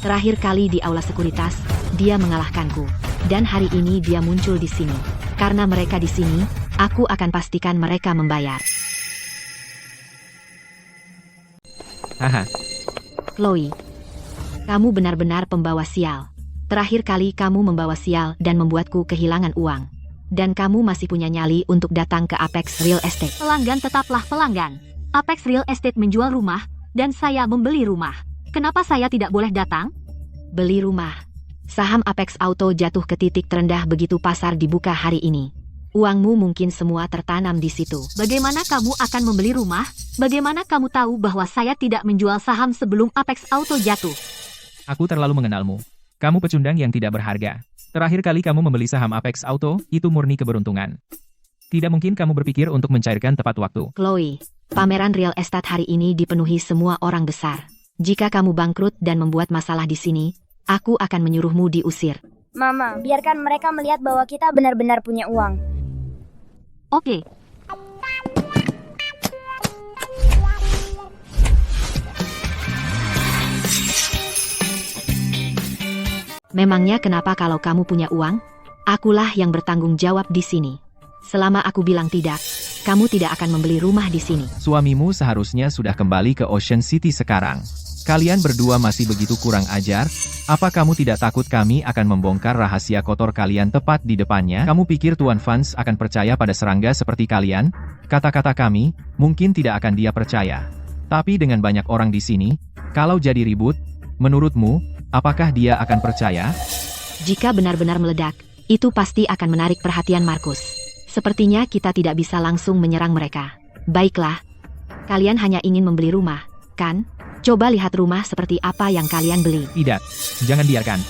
Terakhir kali di aula sekuritas, dia mengalahkanku. Dan hari ini dia muncul di sini. Karena mereka di sini, aku akan pastikan mereka membayar. Haha, Chloe, kamu benar-benar pembawa sial. Terakhir kali kamu membawa sial dan membuatku kehilangan uang. Dan kamu masih punya nyali untuk datang ke Apex Real Estate. Pelanggan tetaplah pelanggan. Apex Real Estate menjual rumah, dan saya membeli rumah. Kenapa saya tidak boleh datang? Beli rumah. Saham Apex Auto jatuh ke titik terendah begitu pasar dibuka hari ini. Uangmu mungkin semua tertanam di situ. Bagaimana kamu akan membeli rumah? Bagaimana kamu tahu bahwa saya tidak menjual saham sebelum Apex Auto jatuh? aku terlalu mengenalmu. Kamu pecundang yang tidak berharga. Terakhir kali kamu membeli saham Apex Auto, itu murni keberuntungan. Tidak mungkin kamu berpikir untuk mencairkan tepat waktu. Chloe, pameran real estate hari ini dipenuhi semua orang besar. Jika kamu bangkrut dan membuat masalah di sini, aku akan menyuruhmu diusir. Mama, biarkan mereka melihat bahwa kita benar-benar punya uang. Oke. Memangnya kenapa kalau kamu punya uang? Akulah yang bertanggung jawab di sini. Selama aku bilang tidak, kamu tidak akan membeli rumah di sini. Suamimu seharusnya sudah kembali ke Ocean City sekarang. Kalian berdua masih begitu kurang ajar? Apa kamu tidak takut kami akan membongkar rahasia kotor kalian tepat di depannya? Kamu pikir Tuan Vance akan percaya pada serangga seperti kalian? Kata-kata kami, mungkin tidak akan dia percaya. Tapi dengan banyak orang di sini, kalau jadi ribut, menurutmu, apakah dia akan percaya? Jika benar-benar meledak, itu pasti akan menarik perhatian Markus. Sepertinya kita tidak bisa langsung menyerang mereka. Baiklah, kalian hanya ingin membeli rumah, kan? Coba lihat rumah seperti apa yang kalian beli. Tidak, jangan biarkan.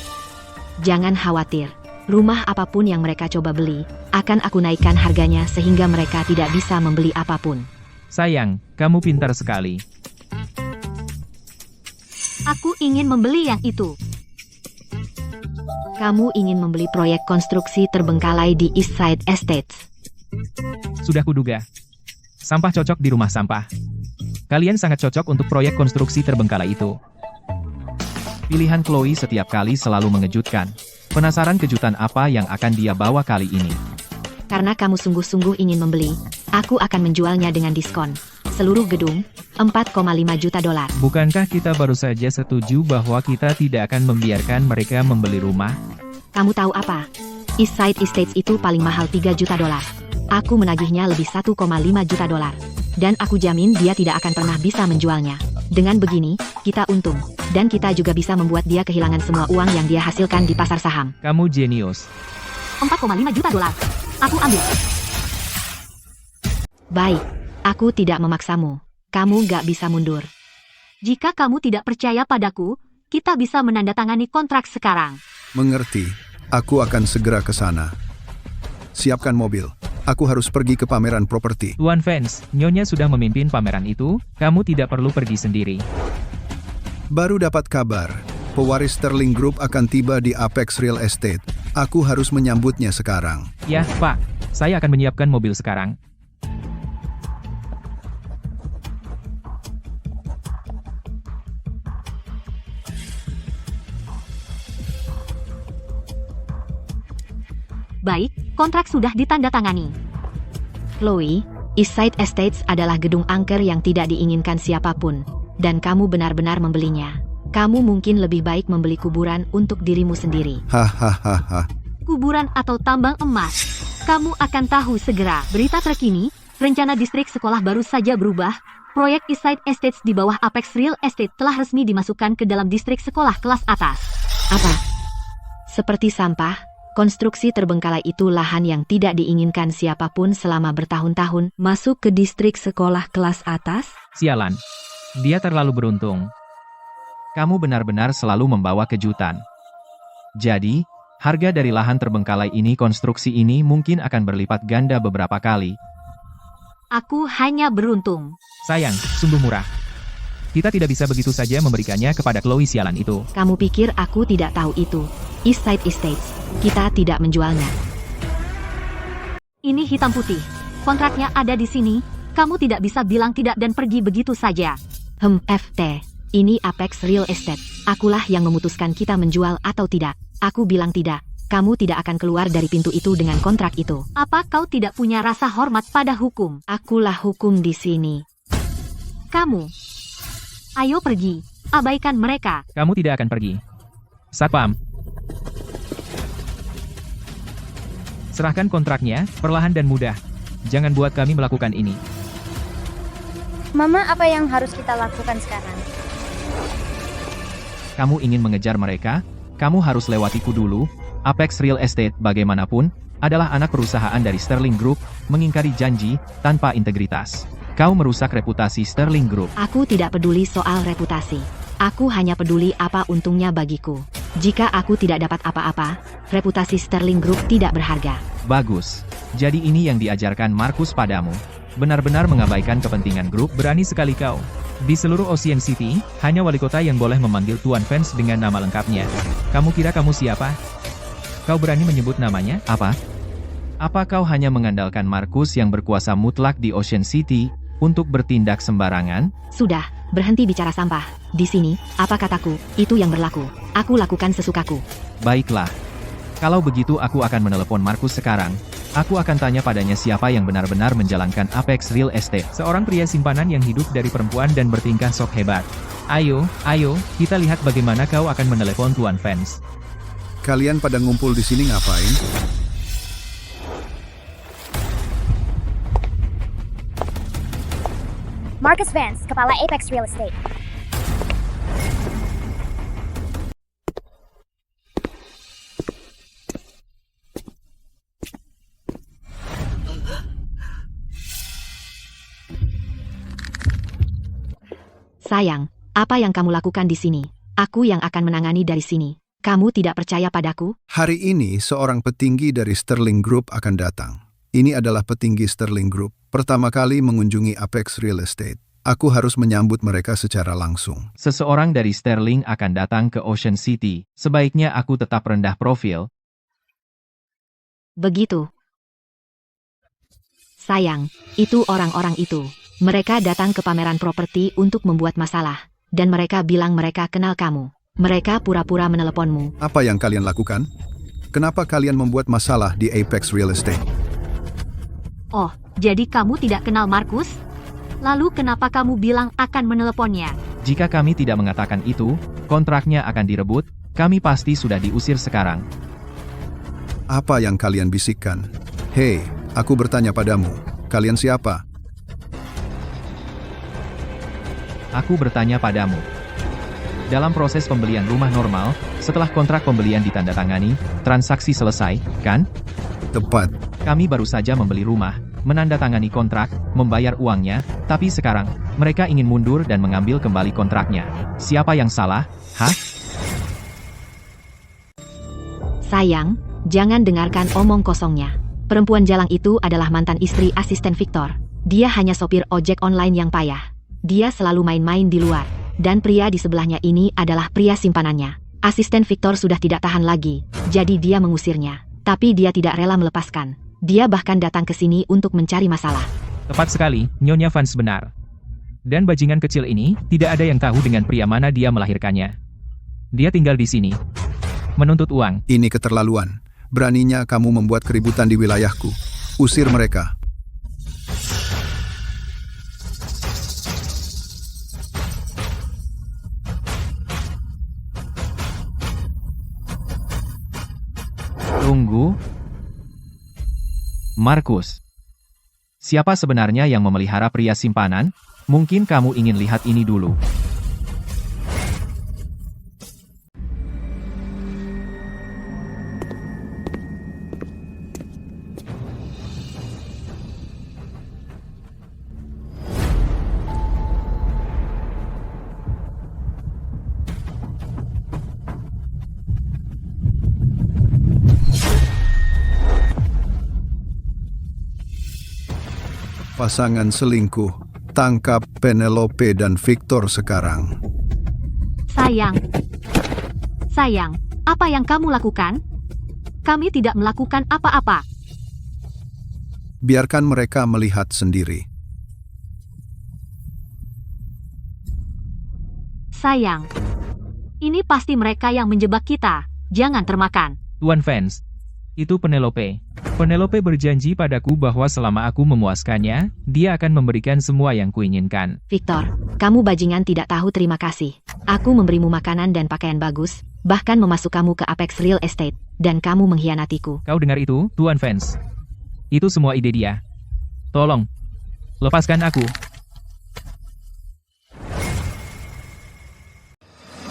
Jangan khawatir. Rumah apapun yang mereka coba beli, akan aku naikkan harganya sehingga mereka tidak bisa membeli apapun. Sayang, kamu pintar sekali. Aku ingin membeli yang itu. Kamu ingin membeli proyek konstruksi terbengkalai di Eastside Estates. Sudah kuduga. Sampah cocok di rumah sampah. Kalian sangat cocok untuk proyek konstruksi terbengkalai itu. Pilihan Chloe setiap kali selalu mengejutkan. Penasaran kejutan apa yang akan dia bawa kali ini. Karena kamu sungguh-sungguh ingin membeli, aku akan menjualnya dengan diskon. Seluruh gedung, $4,5 juta. Bukankah kita baru saja setuju bahwa kita tidak akan membiarkan mereka membeli rumah? Kamu tahu apa? Eastside Estates itu paling mahal $3 juta. Aku menagihnya lebih $1,5 juta. Dan aku jamin dia tidak akan pernah bisa menjualnya. Dengan begini, kita untung. Dan kita juga bisa membuat dia kehilangan semua uang yang dia hasilkan di pasar saham. Kamu jenius. $4,5 juta. Aku ambil. Baik, aku tidak memaksamu. Kamu gak bisa mundur. Jika kamu tidak percaya padaku, kita bisa menandatangani kontrak sekarang. Mengerti. Aku akan segera ke sana. Siapkan mobil. Aku harus pergi ke pameran properti. Tuan Fans, Nyonya sudah memimpin pameran itu, kamu tidak perlu pergi sendiri. Baru dapat kabar. Pewaris Sterling Group akan tiba di Apex Real Estate. Aku harus menyambutnya sekarang. Ya, Pak. Saya akan menyiapkan mobil sekarang. Baik, kontrak sudah ditandatangani. Chloe, Eastside Estates adalah gedung angker yang tidak diinginkan siapapun, dan kamu benar-benar membelinya. Kamu mungkin lebih baik membeli kuburan untuk dirimu sendiri. Hahaha. Kuburan atau tambang emas. Kamu akan tahu segera. Berita terkini, rencana distrik sekolah baru saja berubah. Proyek Eastside Estates di bawah Apex Real Estate telah resmi dimasukkan ke dalam distrik sekolah kelas atas. Apa? Seperti sampah. Konstruksi terbengkalai itu lahan yang tidak diinginkan siapapun selama bertahun-tahun masuk ke distrik sekolah kelas atas? Sialan. Dia terlalu beruntung. Kamu benar-benar selalu membawa kejutan. Jadi, harga dari lahan terbengkalai ini konstruksi ini mungkin akan berlipat ganda beberapa kali. Aku hanya beruntung. Sayang, sungguh murah. Kita tidak bisa begitu saja memberikannya kepada Chloe sialan itu. Kamu pikir aku tidak tahu itu? Eastside Estates. Kita tidak menjualnya. Ini hitam putih. Kontraknya ada di sini. Kamu tidak bisa bilang tidak dan pergi begitu saja. FT. Ini Apex Real Estate. Akulah yang memutuskan kita menjual atau tidak. Aku bilang tidak. Kamu tidak akan keluar dari pintu itu dengan kontrak itu. Apa kau tidak punya rasa hormat pada hukum? Akulah hukum di sini. Kamu. Ayo pergi. Abaikan mereka. Kamu tidak akan pergi. Satpam. Serahkan kontraknya, perlahan dan mudah. Jangan buat kami melakukan ini. Mama, apa yang harus kita lakukan sekarang? Kamu ingin mengejar mereka? Kamu harus lewatiku dulu. Apex Real Estate bagaimanapun adalah anak perusahaan dari Sterling Group, mengingkari janji tanpa integritas. Kau merusak reputasi Sterling Group. Aku tidak peduli soal reputasi. Aku hanya peduli apa untungnya bagiku. Jika aku tidak dapat apa-apa, reputasi Sterling Group tidak berharga. Bagus. Jadi ini yang diajarkan Markus padamu. Benar-benar mengabaikan kepentingan grup. Berani sekali kau. Di seluruh Ocean City, hanya wali kota yang boleh memanggil Tuan Fans dengan nama lengkapnya. Kamu kira kamu siapa? Kau berani menyebut namanya? Apa? Apa kau hanya mengandalkan Markus yang berkuasa mutlak di Ocean City untuk bertindak sembarangan? Sudah, berhenti bicara sampah. Di sini, apa kataku, itu yang berlaku. Aku lakukan sesukaku. Baiklah. Kalau begitu aku akan menelepon Markus sekarang. Aku akan tanya padanya siapa yang benar-benar menjalankan Apex Real Estate. Seorang pria simpanan yang hidup dari perempuan dan bertingkah sok hebat. Ayo, kita lihat bagaimana kau akan menelepon Tuan Fans. Kalian pada ngumpul di sini ngapain? Marcus Vance, Kepala Apex Real Estate. Sayang, apa yang kamu lakukan di sini? Aku yang akan menangani dari sini. Kamu tidak percaya padaku? Hari ini seorang petinggi dari Sterling Group akan datang. Ini adalah petinggi Sterling Group. Pertama kali mengunjungi Apex Real Estate. Aku harus menyambut mereka secara langsung. Seseorang dari Sterling akan datang ke Ocean City. Sebaiknya aku tetap rendah profil. Begitu. Sayang, itu orang-orang itu. Mereka datang ke pameran properti untuk membuat masalah. Dan mereka bilang mereka kenal kamu. Mereka pura-pura meneleponmu. Apa yang kalian lakukan? Kenapa kalian membuat masalah di Apex Real Estate? Oh, jadi kamu tidak kenal Markus? Lalu kenapa kamu bilang akan meneleponnya? Jika kami tidak mengatakan itu, kontraknya akan direbut. Kami pasti sudah diusir sekarang. Apa yang kalian bisikkan? Hei, aku bertanya padamu. Kalian siapa? Aku bertanya padamu. Dalam proses pembelian rumah normal, setelah kontrak pembelian ditandatangani, transaksi selesai, kan? Tepat. Kami baru saja membeli rumah, menandatangani kontrak, membayar uangnya, tapi sekarang, mereka ingin mundur dan mengambil kembali kontraknya. Siapa yang salah? Hah? Sayang, jangan dengarkan omong kosongnya. Perempuan jalang itu adalah mantan istri asisten Victor. Dia hanya sopir ojek online yang payah. Dia selalu main-main di luar. Dan pria di sebelahnya ini adalah pria simpanannya. Asisten Victor sudah tidak tahan lagi, jadi dia mengusirnya. Tapi dia tidak rela melepaskan. Dia bahkan datang ke sini untuk mencari masalah. Tepat sekali, Nyonya Vance benar. Dan bajingan kecil ini, tidak ada yang tahu dengan pria mana dia melahirkannya. Dia tinggal di sini. Menuntut uang. Ini keterlaluan. Beraninya kamu membuat keributan di wilayahku. Usir mereka. Tunggu. Markus. Siapa sebenarnya yang memelihara pria simpanan? Mungkin kamu ingin lihat ini dulu. Pasangan selingkuh. Tangkap Penelope dan Victor sekarang. Sayang, apa yang kamu lakukan? Kami tidak melakukan apa-apa. Biarkan mereka melihat sendiri. Sayang, ini pasti mereka yang menjebak kita. Jangan termakan. Tuan Vance. Itu Penelope. Penelope berjanji padaku bahwa selama aku memuaskannya, dia akan memberikan semua yang kuinginkan. Victor, kamu bajingan tidak tahu terima kasih. Aku memberimu makanan dan pakaian bagus, bahkan memasuk kamu ke Apex Real Estate, dan kamu mengkhianatiku. Kau dengar itu, Tuan Vance? Itu semua ide dia. Tolong, lepaskan aku.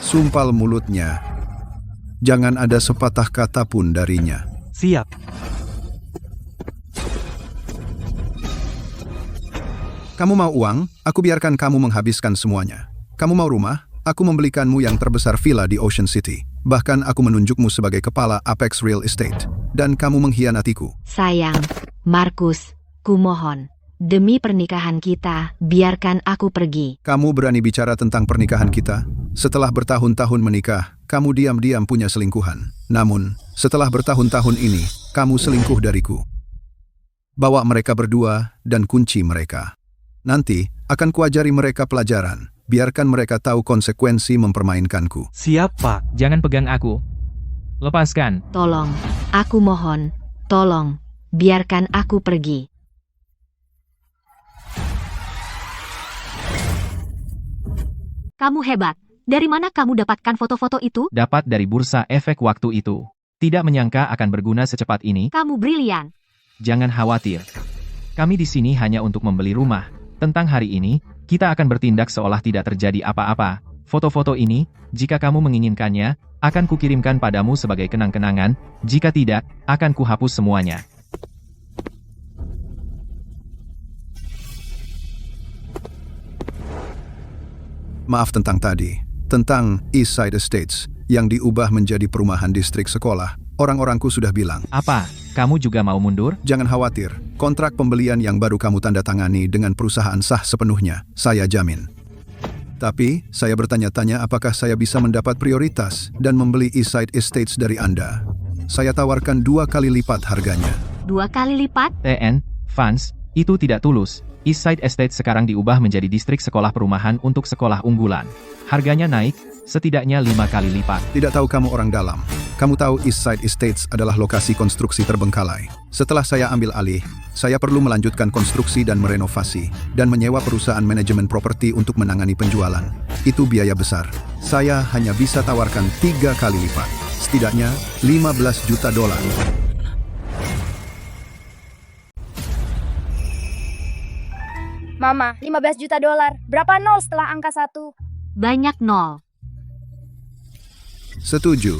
Sumpal mulutnya. Jangan ada sepatah kata pun darinya. Siap. Kamu mau uang? Aku biarkan kamu menghabiskan semuanya. Kamu mau rumah? Aku membelikanmu yang terbesar villa di Ocean City. Bahkan aku menunjukmu sebagai kepala Apex Real Estate. Dan kamu mengkhianatiku. Sayang, Markus, kumohon. Demi pernikahan kita, biarkan aku pergi. Kamu berani bicara tentang pernikahan kita? Setelah bertahun-tahun menikah, kamu diam-diam punya selingkuhan. Namun, setelah bertahun-tahun ini, kamu selingkuh dariku. Bawa mereka berdua dan kunci mereka. Nanti, akan kuajari mereka pelajaran. Biarkan mereka tahu konsekuensi mempermainkanku. Siap, Pak. Jangan pegang aku. Lepaskan. Tolong, aku mohon. Tolong, biarkan aku pergi. Kamu hebat. Dari mana kamu dapatkan foto-foto itu? Dapat dari bursa efek waktu itu. Tidak menyangka akan berguna secepat ini. Kamu brilian. Jangan khawatir. Kami di sini hanya untuk membeli rumah. Tentang hari ini, kita akan bertindak seolah tidak terjadi apa-apa. Foto-foto ini, jika kamu menginginkannya, akan kukirimkan padamu sebagai kenang-kenangan. Jika tidak, akan kuhapus semuanya. Maaf tentang tadi. Tentang East Side Estates, yang diubah menjadi perumahan distrik sekolah. Orang-orangku sudah bilang. Apa? Kamu juga mau mundur? Jangan khawatir, kontrak pembelian yang baru kamu tanda tangani dengan perusahaan sah sepenuhnya, saya jamin. Tapi, saya bertanya-tanya apakah saya bisa mendapat prioritas dan membeli East Side Estates dari Anda. Saya tawarkan 2 kali lipat harganya. 2 kali lipat? TN, Vance, itu tidak tulus. East Side Estate sekarang diubah menjadi distrik sekolah perumahan untuk sekolah unggulan. Harganya naik, setidaknya 5 kali lipat. Tidak tahu kamu orang dalam. Kamu tahu East Side Estates adalah lokasi konstruksi terbengkalai. Setelah saya ambil alih, saya perlu melanjutkan konstruksi dan merenovasi, dan menyewa perusahaan manajemen properti untuk menangani penjualan. Itu biaya besar. Saya hanya bisa tawarkan 3 kali lipat. Setidaknya $15 juta. Mama, $15 juta. Berapa nol setelah angka 1? Banyak nol. Setuju.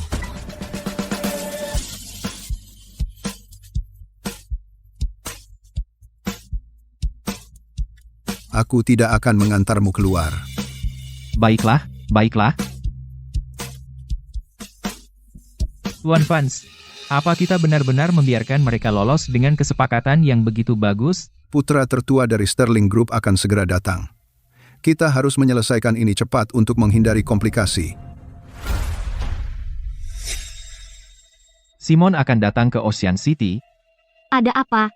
Aku tidak akan mengantarmu keluar. Baiklah, baiklah. Tuan Vance, apa kita benar-benar membiarkan mereka lolos dengan kesepakatan yang begitu bagus? Putra tertua dari Sterling Group akan segera datang. Kita harus menyelesaikan ini cepat untuk menghindari komplikasi. Simon akan datang ke Ocean City. Ada apa?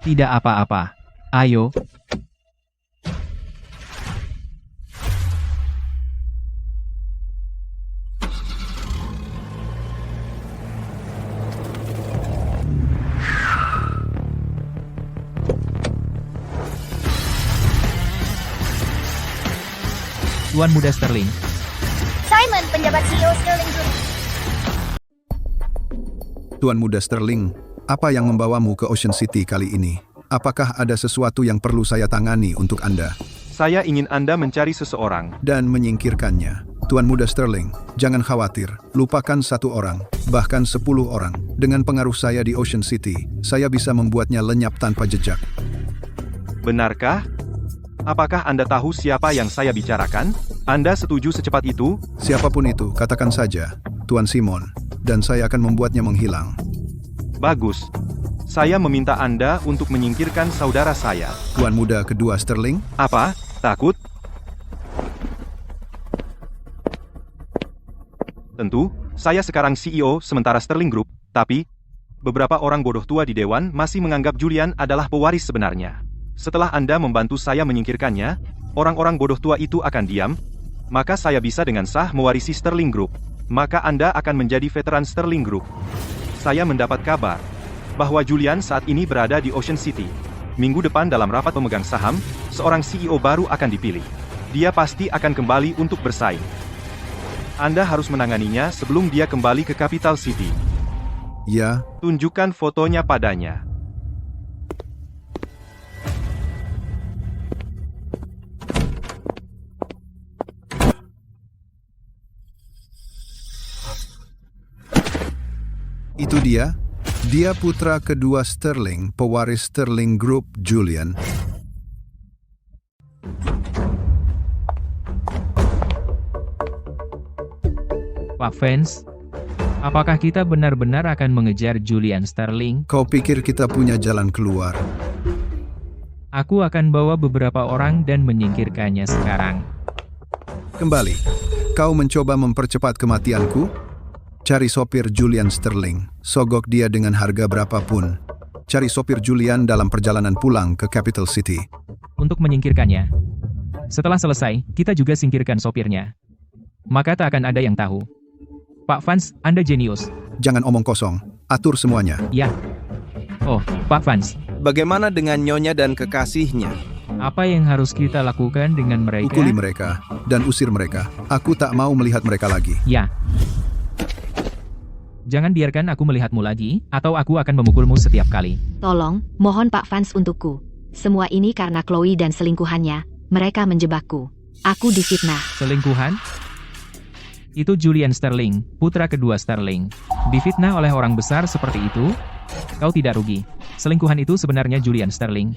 Tidak apa-apa. Ayo. Tuan Muda Sterling, Simon, penjabat CEO Sterling Group. Tuan Muda Sterling, apa yang membawamu ke Ocean City kali ini? Apakah ada sesuatu yang perlu saya tangani untuk Anda? Saya ingin Anda mencari seseorang. Dan menyingkirkannya. Tuan Muda Sterling, jangan khawatir. Lupakan 1 orang, bahkan 10 orang. Dengan pengaruh saya di Ocean City, saya bisa membuatnya lenyap tanpa jejak. Benarkah? Apakah Anda tahu siapa yang saya bicarakan? Anda setuju secepat itu? Siapapun itu, katakan saja, Tuan Simon, dan saya akan membuatnya menghilang. Bagus. Saya meminta Anda untuk menyingkirkan saudara saya. Tuan Muda kedua Sterling, Apa? Takut? Tentu, saya sekarang CEO sementara Sterling Group, tapi beberapa orang bodoh tua di Dewan masih menganggap Julian adalah pewaris sebenarnya. Setelah Anda membantu saya menyingkirkannya, orang-orang bodoh tua itu akan diam, maka saya bisa dengan sah mewarisi Sterling Group. Maka Anda akan menjadi veteran Sterling Group. Saya mendapat kabar bahwa Julian saat ini berada di Ocean City. Minggu depan dalam rapat pemegang saham, seorang CEO baru akan dipilih. Dia pasti akan kembali untuk bersaing. Anda harus menanganinya sebelum dia kembali ke Capital City. ya, Tunjukkan fotonya padanya. itu dia. Dia putra kedua Sterling, pewaris Sterling Group, Julian. Pak Vance, apakah kita benar-benar akan mengejar Julian Sterling? Kau pikir kita punya jalan keluar? Aku akan bawa beberapa orang dan menyingkirkannya sekarang. Kembali. Kau mencoba mempercepat kematianku? Cari sopir Julian Sterling. Sogok dia dengan harga berapapun. Cari sopir Julian dalam perjalanan pulang ke Capital City. Untuk menyingkirkannya. Setelah selesai, kita juga singkirkan sopirnya. Maka tak akan ada yang tahu. Pak Vance, Anda jenius. Jangan omong kosong. Atur semuanya. Ya. Oh, Pak Vance, Bagaimana dengan Nyonya dan kekasihnya? apa yang harus kita lakukan dengan mereka? Pukuli mereka dan usir mereka. Aku tak mau melihat mereka lagi. Ya. Jangan biarkan aku melihatmu lagi, atau aku akan memukulmu setiap kali. Tolong, mohon Pak Vance untukku. Semua ini karena Chloe dan selingkuhannya. Mereka menjebakku. Aku difitnah. Selingkuhan? Itu Julian Sterling, putra kedua Sterling. Difitnah oleh orang besar seperti itu? Kau tidak rugi. Selingkuhan itu sebenarnya Julian Sterling.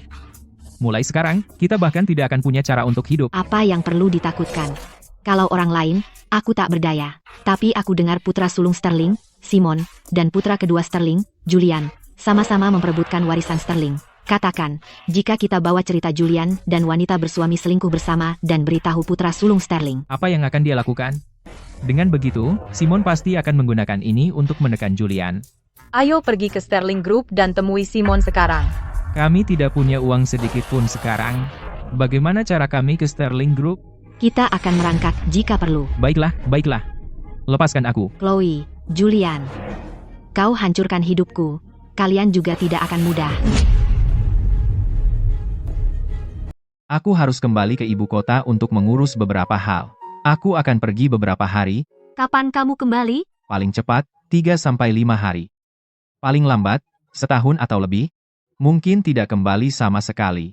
Mulai sekarang, kita bahkan tidak akan punya cara untuk hidup. Apa yang perlu ditakutkan? Kalau orang lain, aku tak berdaya. Tapi aku dengar putra sulung Sterling, Simon, dan putra kedua Sterling, Julian, sama-sama memperebutkan warisan Sterling. Katakan, jika kita bawa cerita Julian dan wanita bersuami selingkuh bersama dan beritahu putra sulung Sterling. Apa yang akan dia lakukan? Dengan begitu, Simon pasti akan menggunakan ini untuk menekan Julian. Ayo pergi ke Sterling Group dan temui Simon sekarang. Kami tidak punya uang sedikit pun sekarang. Bagaimana cara kami ke Sterling Group? Kita akan merangkak jika perlu. Baiklah, baiklah. Lepaskan aku. Chloe, Julian, kau hancurkan hidupku. Kalian juga tidak akan mudah. Aku harus kembali ke ibu kota untuk mengurus beberapa hal. Aku akan pergi beberapa hari, Kapan kamu kembali? paling cepat, 3-5 hari. Paling lambat, setahun atau lebih, mungkin tidak kembali sama sekali.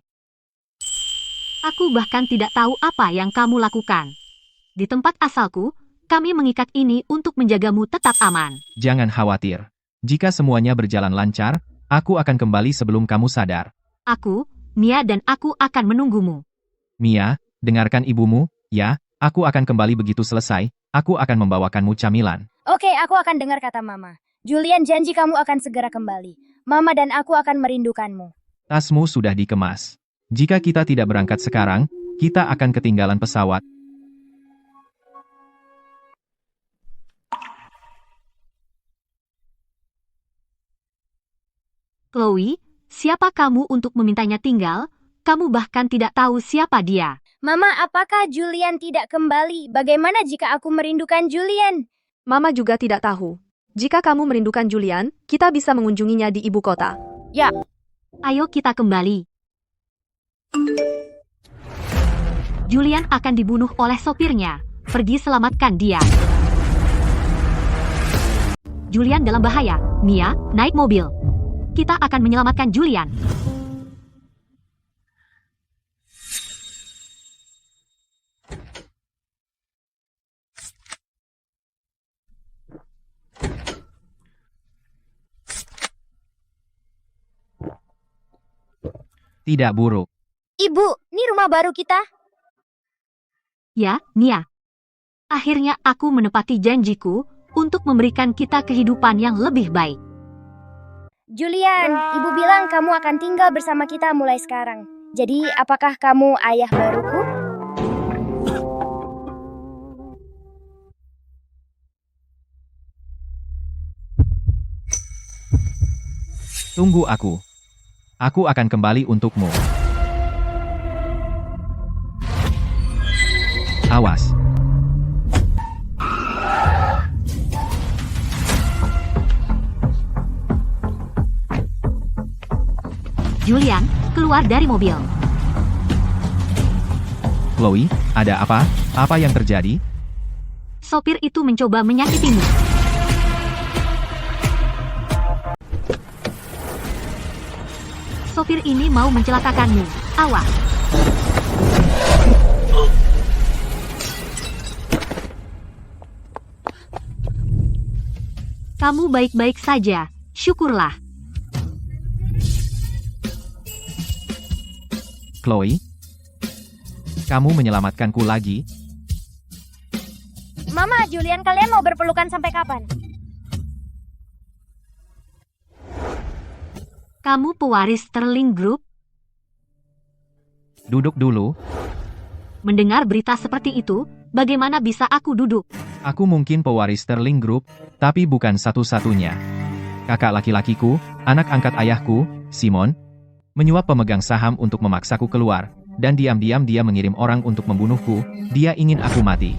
Aku bahkan tidak tahu apa yang kamu lakukan. Di tempat asalku, kami mengikat ini untuk menjagamu tetap aman. Jangan khawatir. Jika semuanya berjalan lancar, aku akan kembali sebelum kamu sadar. Aku Mia dan aku akan menunggumu. Mia, dengarkan ibumu, ya, aku akan kembali begitu selesai, aku akan membawakanmu camilan. Oke, aku akan dengar kata Mama. Julian janji kamu akan segera kembali. Mama dan aku akan merindukanmu. Tasmu sudah dikemas. Jika kita tidak berangkat sekarang, kita akan ketinggalan pesawat. Chloe, siapa kamu untuk memintanya tinggal? Kamu bahkan tidak tahu siapa dia. Mama, apakah Julian tidak kembali? Bagaimana jika aku merindukan Julian? Mama juga tidak tahu. Jika kamu merindukan Julian, kita bisa mengunjunginya di ibu kota. Ya, Ayo kita kembali. Julian akan dibunuh oleh sopirnya. Pergi selamatkan dia. Julian dalam bahaya. Mia, naik mobil. Kita akan menyelamatkan Julian. Tidak buruk. Ibu, ini rumah baru kita. Ya, Mia. Akhirnya aku menepati janjiku untuk memberikan kita kehidupan yang lebih baik. Julian, ibu bilang kamu akan tinggal bersama kita mulai sekarang. Jadi, apakah kamu ayah baruku? Tunggu aku. Aku akan kembali untukmu. Awas. Julian, keluar dari mobil. Chloe, ada apa? Apa yang terjadi? Sopir itu mencoba menyakitimu. Sopir ini mau mencelakakanmu. Awas. Kamu baik-baik saja. Syukurlah. Chloe? Kamu menyelamatkanku lagi? Mama, Julian, kalian mau berpelukan sampai kapan? Kamu pewaris Sterling Group? Duduk dulu. Mendengar berita seperti itu, bagaimana bisa aku duduk? Aku mungkin pewaris Sterling Group, tapi bukan satu-satunya. Kakak laki-lakiku, anak angkat ayahku, Simon, menyuap pemegang saham untuk memaksaku keluar, dan diam-diam dia mengirim orang untuk membunuhku. Dia ingin aku mati.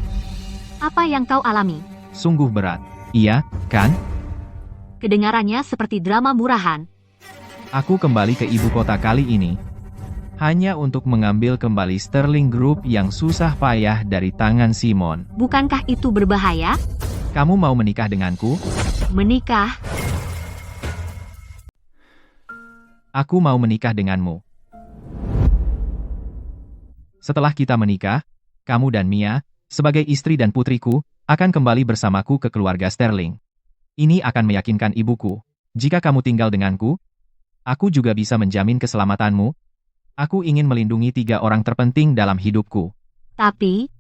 Apa yang kau alami? Sungguh berat. Iya, kan? Kedengarannya seperti drama murahan. Aku kembali ke ibu kota kali ini. Hanya untuk mengambil kembali Sterling Group yang susah payah dari tangan Simon. Bukankah itu berbahaya? Kamu mau menikah denganku? Menikah? Aku mau menikah denganmu. Setelah kita menikah, kamu dan Mia, sebagai istri dan putriku, akan kembali bersamaku ke keluarga Sterling. Ini akan meyakinkan ibuku. Jika kamu tinggal denganku, aku juga bisa menjamin keselamatanmu. Aku ingin melindungi 3 orang terpenting dalam hidupku. Tapi,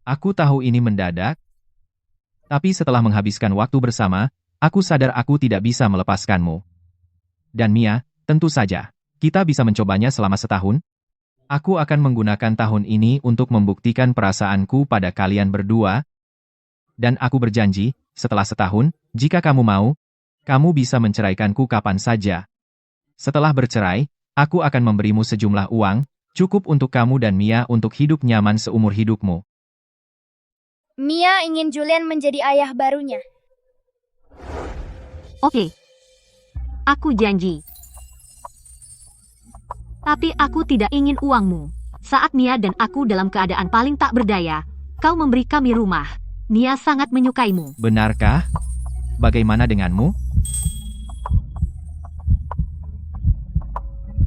Aku tahu ini mendadak. Tapi setelah menghabiskan waktu bersama, aku sadar aku tidak bisa melepaskanmu. Dan Mia, tentu saja, kita bisa mencobanya selama setahun. Aku akan menggunakan tahun ini untuk membuktikan perasaanku pada kalian berdua. Dan aku berjanji, setelah setahun, jika kamu mau, kamu bisa menceraikanku kapan saja. Setelah bercerai, aku akan memberimu sejumlah uang, cukup untuk kamu dan Mia untuk hidup nyaman seumur hidupmu. Mia ingin Julian menjadi ayah barunya. oke. Aku janji. Tapi aku tidak ingin uangmu. Saat Mia dan aku dalam keadaan paling tak berdaya, kau memberi kami rumah. Mia sangat menyukaimu. Benarkah? Bagaimana denganmu?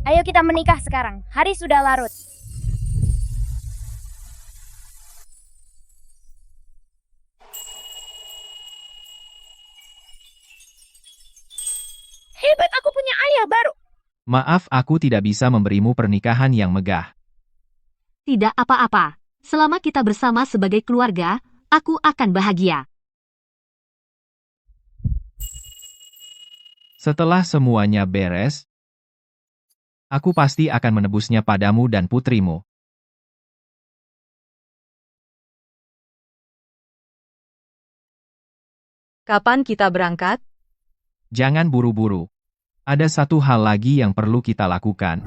Ayo kita menikah sekarang. Hari sudah larut. Hebat, aku punya ayah baru. Maaf, aku tidak bisa memberimu pernikahan yang megah. Tidak apa-apa. Selama kita bersama sebagai keluarga, aku akan bahagia. Setelah semuanya beres, aku pasti akan menebusnya padamu dan putrimu. Kapan kita berangkat? Jangan buru-buru. Ada satu hal lagi yang perlu kita lakukan.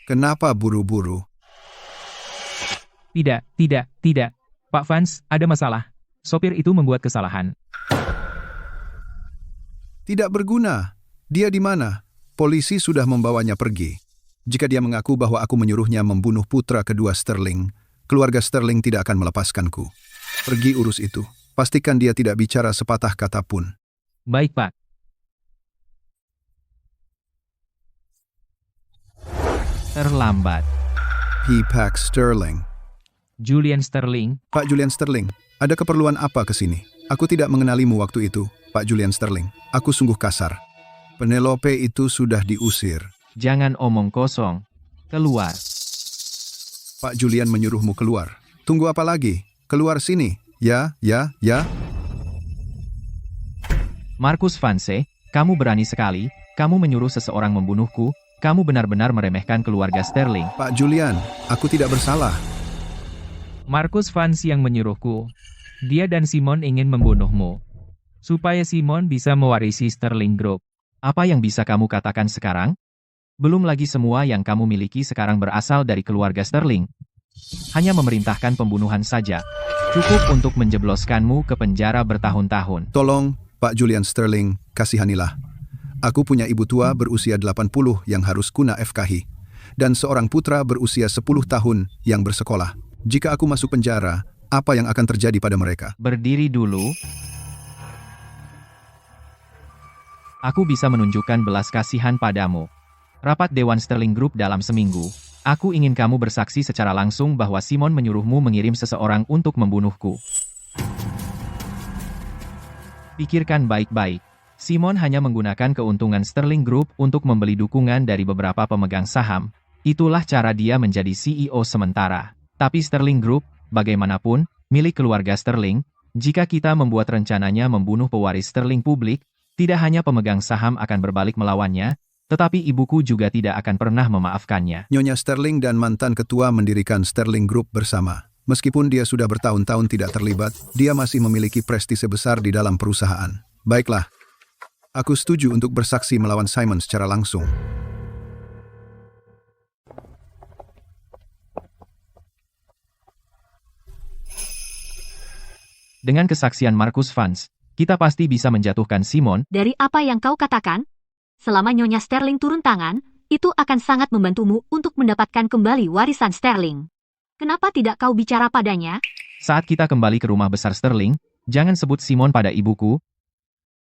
Kenapa buru-buru? Tidak. Pak Vance, ada masalah. Sopir itu membuat kesalahan. Tidak berguna. Dia di mana? Polisi sudah membawanya pergi. Jika dia mengaku bahwa aku menyuruhnya membunuh putra kedua Sterling, keluarga Sterling tidak akan melepaskanku. Pergi urus itu. Pastikan dia tidak bicara sepatah kata pun. Baik, Pak. Terlambat. P-Pack Sterling. Julian Sterling, Pak Julian Sterling, ada keperluan apa ke sini? Aku tidak mengenalimu waktu itu, Pak Julian Sterling. Aku sungguh kasar. Penelope itu sudah diusir. Jangan omong kosong. Keluar. Pak Julian menyuruhmu keluar. Tunggu apa lagi? Keluar sini. Ya. Marcus Vance, kamu berani sekali. Kamu menyuruh seseorang membunuhku. Kamu benar-benar meremehkan keluarga Sterling. Pak Julian, aku tidak bersalah. Marcus Vance yang menyuruhku. Dia dan Simon ingin membunuhmu. Supaya Simon bisa mewarisi Sterling Group. Apa yang bisa kamu katakan sekarang? Belum lagi semua yang kamu miliki sekarang berasal dari keluarga Sterling. Hanya memerintahkan pembunuhan saja. Cukup untuk menjebloskanmu ke penjara bertahun-tahun. Tolong, Pak Julian Sterling, kasihanilah. Aku punya ibu tua berusia 80 yang harus kunafkahi. Dan seorang putra berusia 10 tahun yang bersekolah. Jika aku masuk penjara, apa yang akan terjadi pada mereka? Berdiri dulu. Aku bisa menunjukkan belas kasihan padamu. Rapat Dewan Sterling Group dalam seminggu. Aku ingin kamu bersaksi secara langsung bahwa Simon menyuruhmu mengirim seseorang untuk membunuhku. Pikirkan baik-baik. Simon hanya menggunakan keuntungan Sterling Group untuk membeli dukungan dari beberapa pemegang saham. Itulah cara dia menjadi CEO sementara. Tapi Sterling Group, bagaimanapun, milik keluarga Sterling. Jika kita membuat rencananya membunuh pewaris Sterling publik, tidak hanya pemegang saham akan berbalik melawannya, tetapi ibuku juga tidak akan pernah memaafkannya. Nyonya Sterling dan mantan ketua mendirikan Sterling Group bersama. Meskipun dia sudah bertahun-tahun tidak terlibat, dia masih memiliki prestise besar di dalam perusahaan. Baiklah, aku setuju untuk bersaksi melawan Simon secara langsung. Dengan kesaksian Marcus Vance, kita pasti bisa menjatuhkan Simon. Dari apa yang kau katakan, selama Nyonya Sterling turun tangan, itu akan sangat membantumu untuk mendapatkan kembali warisan Sterling. Kenapa tidak kau bicara padanya? Saat kita kembali ke rumah besar Sterling, jangan sebut Simon pada ibuku.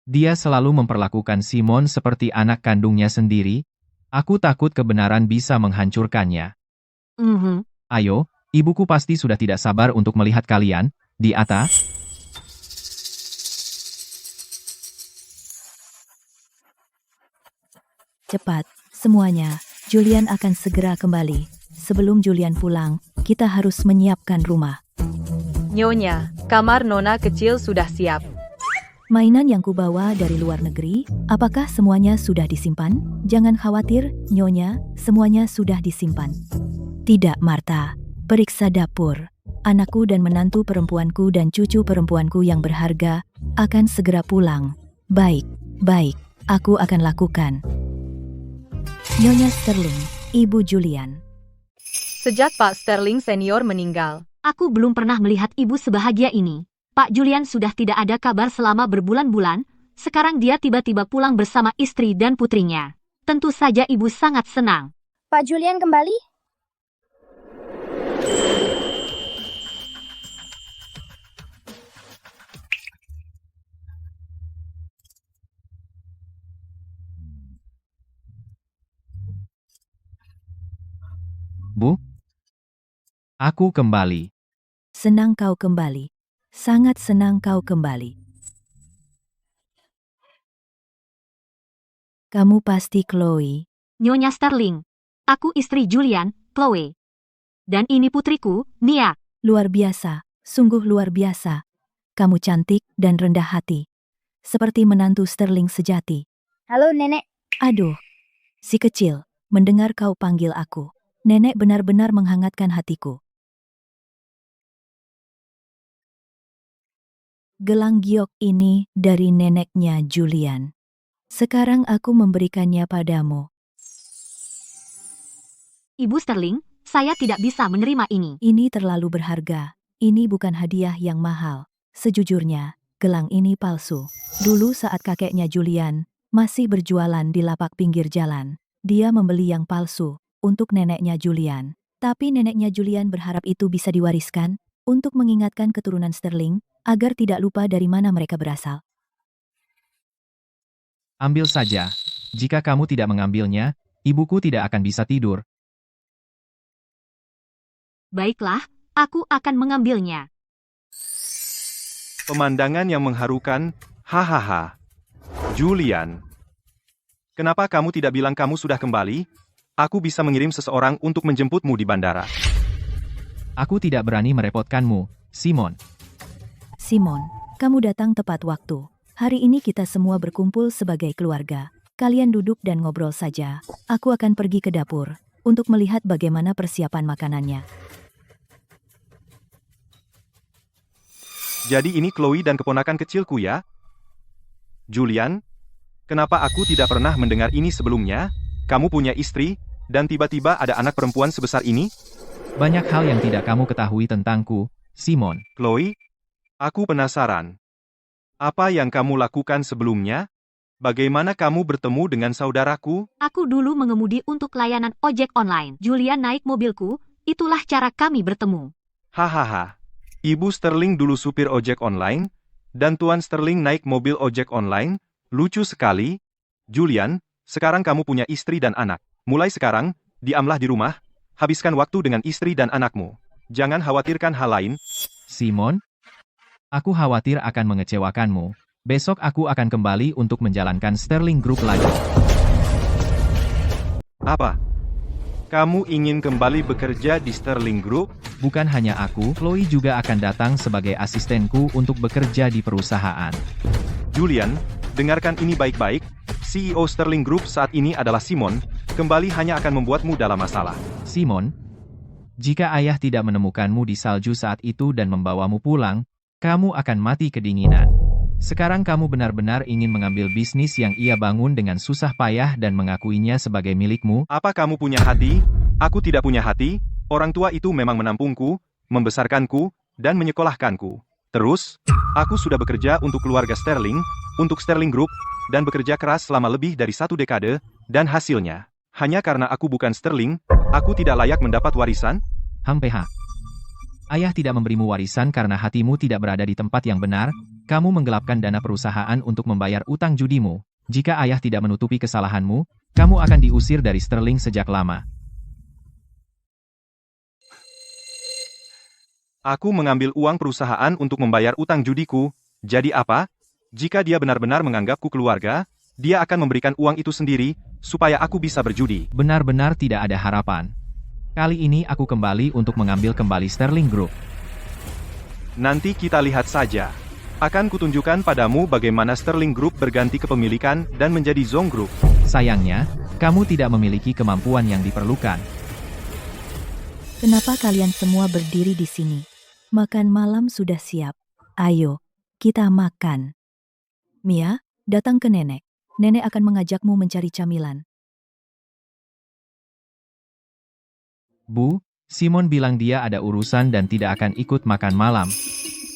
Dia selalu memperlakukan Simon seperti anak kandungnya sendiri. Aku takut kebenaran bisa menghancurkannya. Ayo, ibuku pasti sudah tidak sabar untuk melihat kalian di atas. Cepat, semuanya. Julian akan segera kembali. Sebelum Julian pulang, kita harus menyiapkan rumah. Nyonya, kamar Nona kecil sudah siap. Mainan yang kubawa dari luar negeri, apakah semuanya sudah disimpan? Jangan khawatir, Nyonya, semuanya sudah disimpan. Tidak, Martha. Periksa dapur. Anakku dan menantu perempuanku dan cucu perempuanku yang berharga akan segera pulang. Baik, aku akan lakukan. Nyonya Sterling, Ibu Julian. Sejak Pak Sterling senior meninggal, Aku belum pernah melihat ibu sebahagia ini. Pak Julian sudah tidak ada kabar selama berbulan-bulan, sekarang dia tiba-tiba pulang bersama istri dan putrinya. Tentu saja ibu sangat senang. Pak Julian kembali? Bu, aku kembali. Senang kau kembali. Sangat senang kau kembali. Kamu pasti Chloe. Nyonya Sterling. Aku istri Julian, Chloe. Dan ini putriku, Mia. Luar biasa, sungguh luar biasa. Kamu cantik dan rendah hati. Seperti menantu Sterling sejati. Halo nenek. Aduh, si kecil, mendengar kau panggil aku. Nenek benar-benar menghangatkan hatiku. Gelang giok ini dari neneknya Julian. Sekarang aku memberikannya padamu. Ibu Sterling, saya tidak bisa menerima ini. Ini terlalu berharga. Ini bukan hadiah yang mahal. Sejujurnya, gelang ini palsu. Dulu saat kakeknya Julian masih berjualan di lapak pinggir jalan, dia membeli yang palsu untuk neneknya Julian. Tapi neneknya Julian berharap itu bisa diwariskan untuk mengingatkan keturunan Sterling agar tidak lupa dari mana mereka berasal. Ambil saja. Jika kamu tidak mengambilnya, ibuku tidak akan bisa tidur. Baiklah, aku akan mengambilnya. Pemandangan yang mengharukan, hahaha. Julian, kenapa kamu tidak bilang kamu sudah kembali? Aku bisa mengirim seseorang untuk menjemputmu di bandara. Aku tidak berani merepotkanmu, Simon. Simon, kamu datang tepat waktu. Hari ini kita semua berkumpul sebagai keluarga. Kalian duduk dan ngobrol saja. Aku akan pergi ke dapur untuk melihat bagaimana persiapan makanannya. Jadi ini Chloe dan keponakan kecilku ya? Julian, kenapa aku tidak pernah mendengar ini sebelumnya? Kamu punya istri, dan tiba-tiba ada anak perempuan sebesar ini? Banyak hal yang tidak kamu ketahui tentangku, Simon. Chloe, aku penasaran. Apa yang kamu lakukan sebelumnya? Bagaimana kamu bertemu dengan saudaraku? Aku dulu mengemudi untuk layanan ojek online. Julian naik mobilku, itulah cara kami bertemu. Hahaha. Ibu Sterling dulu supir ojek online, dan Tuan Sterling naik mobil ojek online. Lucu sekali. Julian, sekarang kamu punya istri dan anak. Mulai sekarang, diamlah di rumah, habiskan waktu dengan istri dan anakmu. Jangan khawatirkan hal lain. Simon, aku khawatir akan mengecewakanmu. Besok aku akan kembali untuk menjalankan Sterling Group lagi. Apa? Kamu ingin kembali bekerja di Sterling Group? Bukan hanya aku, Chloe juga akan datang sebagai asistenku untuk bekerja di perusahaan. Julian, dengarkan ini baik-baik. CEO Sterling Group saat ini adalah Simon. Kembali hanya akan membuatmu dalam masalah. Simon, jika ayah tidak menemukanmu di salju saat itu dan membawamu pulang, kamu akan mati kedinginan. Sekarang kamu benar-benar ingin mengambil bisnis yang ia bangun dengan susah payah dan mengakuinya sebagai milikmu? Apa kamu punya hati? Aku tidak punya hati. Orang tua itu memang menampungku, membesarkanku, dan menyekolahkanku. Terus, aku sudah bekerja untuk keluarga Sterling, untuk Sterling Group, dan bekerja keras selama lebih dari 1 dekade, dan hasilnya, hanya karena aku bukan Sterling, aku tidak layak mendapat warisan? Hampeha. Ayah tidak memberimu warisan karena hatimu tidak berada di tempat yang benar. Kamu menggelapkan dana perusahaan untuk membayar utang judimu. Jika ayah tidak menutupi kesalahanmu, kamu akan diusir dari Sterling sejak lama. Aku mengambil uang perusahaan untuk membayar utang judiku. Jadi apa? Jika dia benar-benar menganggapku keluarga, dia akan memberikan uang itu sendiri, supaya aku bisa berjudi. Benar-benar tidak ada harapan. Kali ini aku kembali untuk mengambil kembali Sterling Group. Nanti kita lihat saja. Akan kutunjukkan padamu bagaimana Sterling Group berganti kepemilikan dan menjadi Zong Group. Sayangnya, kamu tidak memiliki kemampuan yang diperlukan. Kenapa kalian semua berdiri di sini? Makan malam sudah siap. Ayo, kita makan. Mia, datang ke nenek. Nenek akan mengajakmu mencari camilan. Bu, Simon bilang dia ada urusan dan tidak akan ikut makan malam.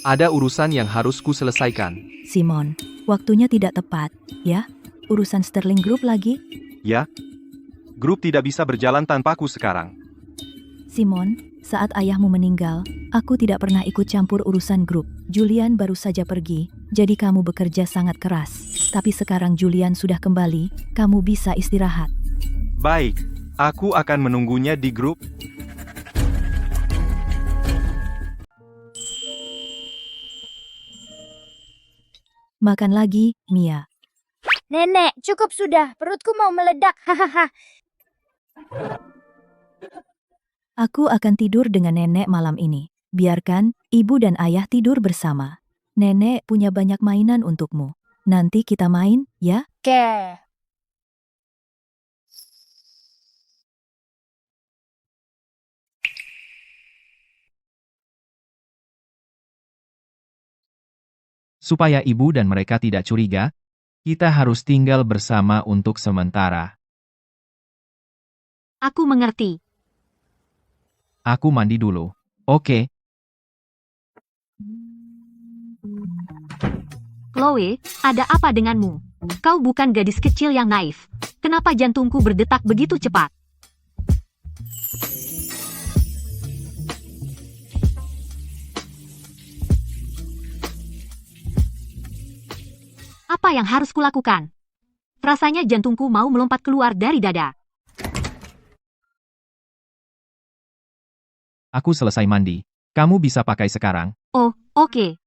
Ada urusan yang harus ku selesaikan. Simon, waktunya tidak tepat, ya? Urusan Sterling Group lagi? Ya, grup tidak bisa berjalan tanpaku sekarang. Simon, saat ayahmu meninggal, aku tidak pernah ikut campur urusan grup. Julian baru saja pergi, jadi kamu bekerja sangat keras. Tapi sekarang Julian sudah kembali, kamu bisa istirahat. Baik, aku akan menunggunya di grup. Makan lagi, Mia. Nenek, cukup sudah. Perutku mau meledak. Hahaha. Aku akan tidur dengan nenek malam ini. Biarkan ibu dan ayah tidur bersama. Nenek punya banyak mainan untukmu. Nanti kita main, ya? Oke. Supaya ibu dan mereka tidak curiga, kita harus tinggal bersama untuk sementara. Aku mengerti. Aku mandi dulu. Oke. Chloe, ada apa denganmu? Kau bukan gadis kecil yang naif. Kenapa jantungku berdetak begitu cepat? Apa yang harus kulakukan? Rasanya jantungku mau melompat keluar dari dada. Aku selesai mandi. Kamu bisa pakai sekarang. Oh, oke.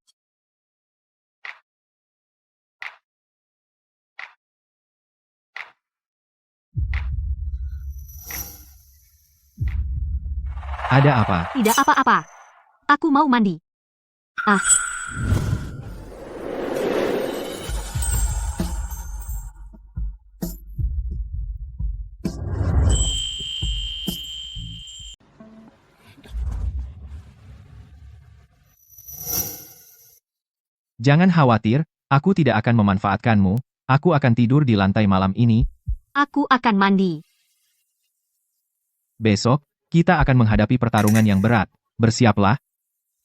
Ada apa? Tidak apa-apa. Aku mau mandi. Ah. Jangan khawatir, aku tidak akan memanfaatkanmu. Aku akan tidur di lantai malam ini. Aku akan mandi. Besok, kita akan menghadapi pertarungan yang berat. Bersiaplah.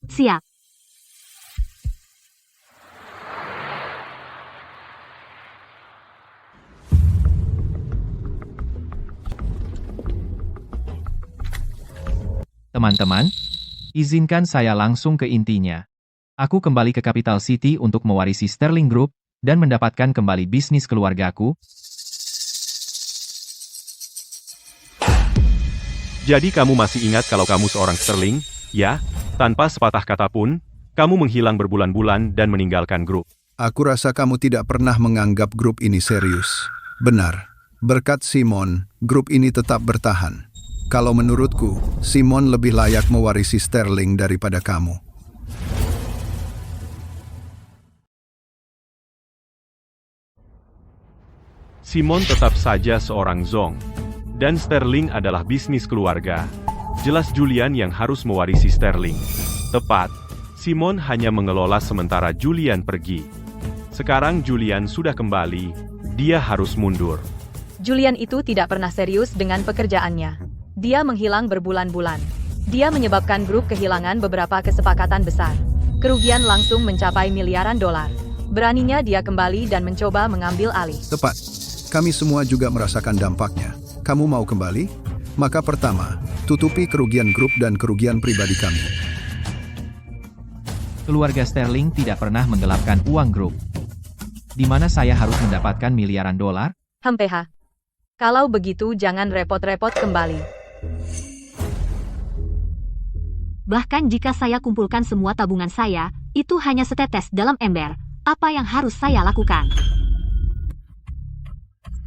Siap. Teman-teman, izinkan saya langsung ke intinya. Aku kembali ke Capital City untuk mewarisi Sterling Group dan mendapatkan kembali bisnis keluargaku. Jadi kamu masih ingat kalau kamu seorang Sterling, ya? Tanpa sepatah kata pun, kamu menghilang berbulan-bulan dan meninggalkan grup. Aku rasa kamu tidak pernah menganggap grup ini serius. Benar. Berkat Simon, grup ini tetap bertahan. Kalau menurutku, Simon lebih layak mewarisi Sterling daripada kamu. Simon tetap saja seorang Zong. Dan Sterling adalah bisnis keluarga. Jelas Julian yang harus mewarisi Sterling. Tepat, Simon hanya mengelola sementara Julian pergi. Sekarang Julian sudah kembali, dia harus mundur. Julian itu tidak pernah serius dengan pekerjaannya. Dia menghilang berbulan-bulan. Dia menyebabkan grup kehilangan beberapa kesepakatan besar. Kerugian langsung mencapai miliaran dolar. Beraninya dia kembali dan mencoba mengambil alih. Tepat. Kami semua juga merasakan dampaknya. Kamu mau kembali? Maka pertama, tutupi kerugian grup dan kerugian pribadi kami. Keluarga Sterling tidak pernah menggelapkan uang grup. Di mana saya harus mendapatkan miliaran dolar? Hempeha. Kalau begitu jangan repot-repot kembali. Bahkan jika saya kumpulkan semua tabungan saya, itu hanya setetes dalam ember. Apa yang harus saya lakukan?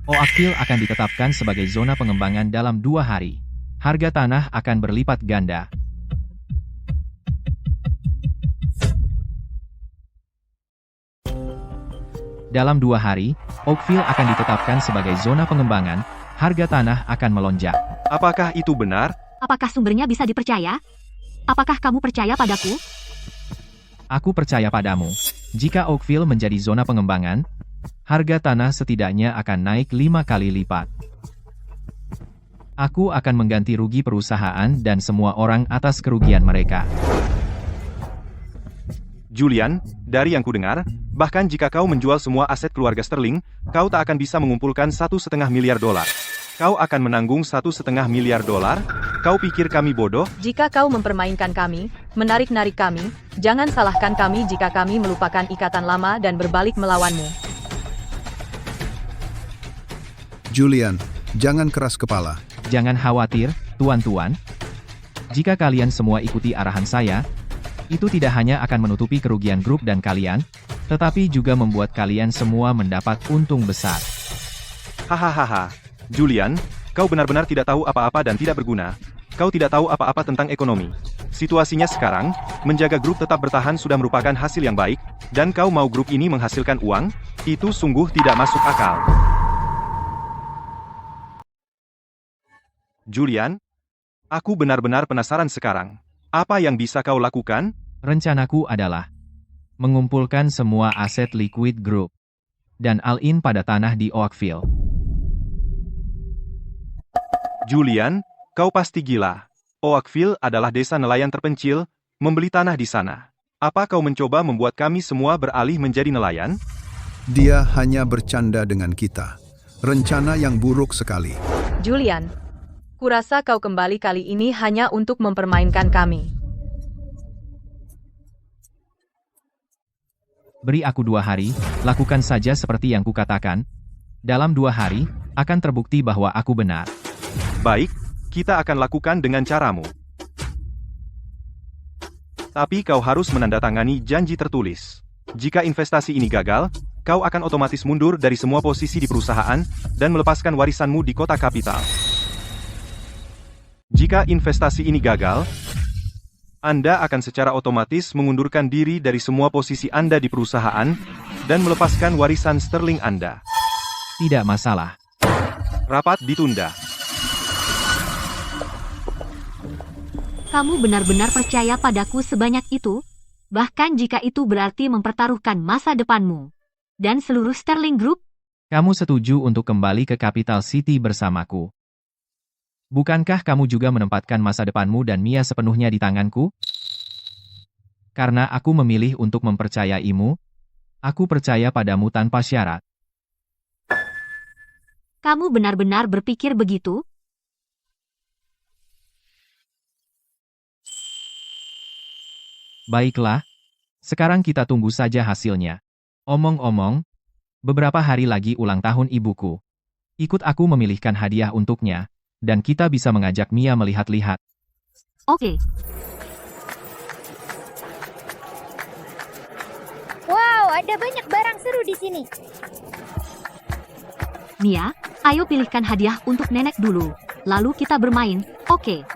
Oakville akan ditetapkan sebagai zona pengembangan dalam 2 hari. Harga tanah akan berlipat ganda. Dalam 2 hari, Oakville akan ditetapkan sebagai zona pengembangan. Harga tanah akan melonjak. Apakah itu benar? Apakah sumbernya bisa dipercaya? Apakah kamu percaya padaku? Aku percaya padamu. Jika Oakville menjadi zona pengembangan, harga tanah setidaknya akan naik 5 kali lipat. Aku akan mengganti rugi perusahaan dan semua orang atas kerugian mereka. Julian, dari yang kudengar, bahkan jika kau menjual semua aset keluarga Sterling, kau tak akan bisa mengumpulkan 1,5 miliar dolar. Kau akan menanggung 1,5 miliar dolar? Kau pikir kami bodoh? Jika kau mempermainkan kami, menarik-narik kami, jangan salahkan kami jika kami melupakan ikatan lama dan berbalik melawanmu. Julian, jangan keras kepala. Jangan khawatir, tuan-tuan. Jika kalian semua ikuti arahan saya, itu tidak hanya akan menutupi kerugian grup dan kalian, tetapi juga membuat kalian semua mendapat untung besar. Hahaha. Julian, kau benar-benar tidak tahu apa-apa dan tidak berguna. Kau tidak tahu apa-apa tentang ekonomi. Situasinya sekarang, menjaga grup tetap bertahan sudah merupakan hasil yang baik, dan kau mau grup ini menghasilkan uang? Itu sungguh tidak masuk akal. Julian, aku benar-benar penasaran sekarang. Apa yang bisa kau lakukan? Rencanaku adalah mengumpulkan semua aset Liquid Group dan all-in pada tanah di Oakville. Julian, kau pasti gila. Oakville adalah desa nelayan terpencil, membeli tanah di sana. Apa kau mencoba membuat kami semua beralih menjadi nelayan? Dia hanya bercanda dengan kita. Rencana yang buruk sekali. Julian, kurasa kau kembali kali ini hanya untuk mempermainkan kami. Beri aku 2 hari, lakukan saja seperti yang kukatakan. Dalam 2 hari, akan terbukti bahwa aku benar. Baik, kita akan lakukan dengan caramu. Tapi kau harus menandatangani janji tertulis. Jika investasi ini gagal, kau akan otomatis mundur dari semua posisi di perusahaan dan melepaskan warisanmu di kota kapital. Jika investasi ini gagal, Anda akan secara otomatis mengundurkan diri dari semua posisi Anda di perusahaan dan melepaskan warisan sterling Anda. Tidak masalah. Rapat ditunda. Kamu benar-benar percaya padaku sebanyak itu? Bahkan jika itu berarti mempertaruhkan masa depanmu dan seluruh Sterling Group? Kamu setuju untuk kembali ke Capital City bersamaku? Bukankah kamu juga menempatkan masa depanmu dan Mia sepenuhnya di tanganku? Karena aku memilih untuk mempercayaimu, aku percaya padamu tanpa syarat. Kamu benar-benar berpikir begitu? Baiklah, sekarang kita tunggu saja hasilnya. Omong-omong, beberapa hari lagi ulang tahun ibuku. Ikut aku memilihkan hadiah untuknya, dan kita bisa mengajak Mia melihat-lihat. Oke. Wow, ada banyak barang seru di sini. Mia, ayo pilihkan hadiah untuk nenek dulu. Lalu kita bermain, oke?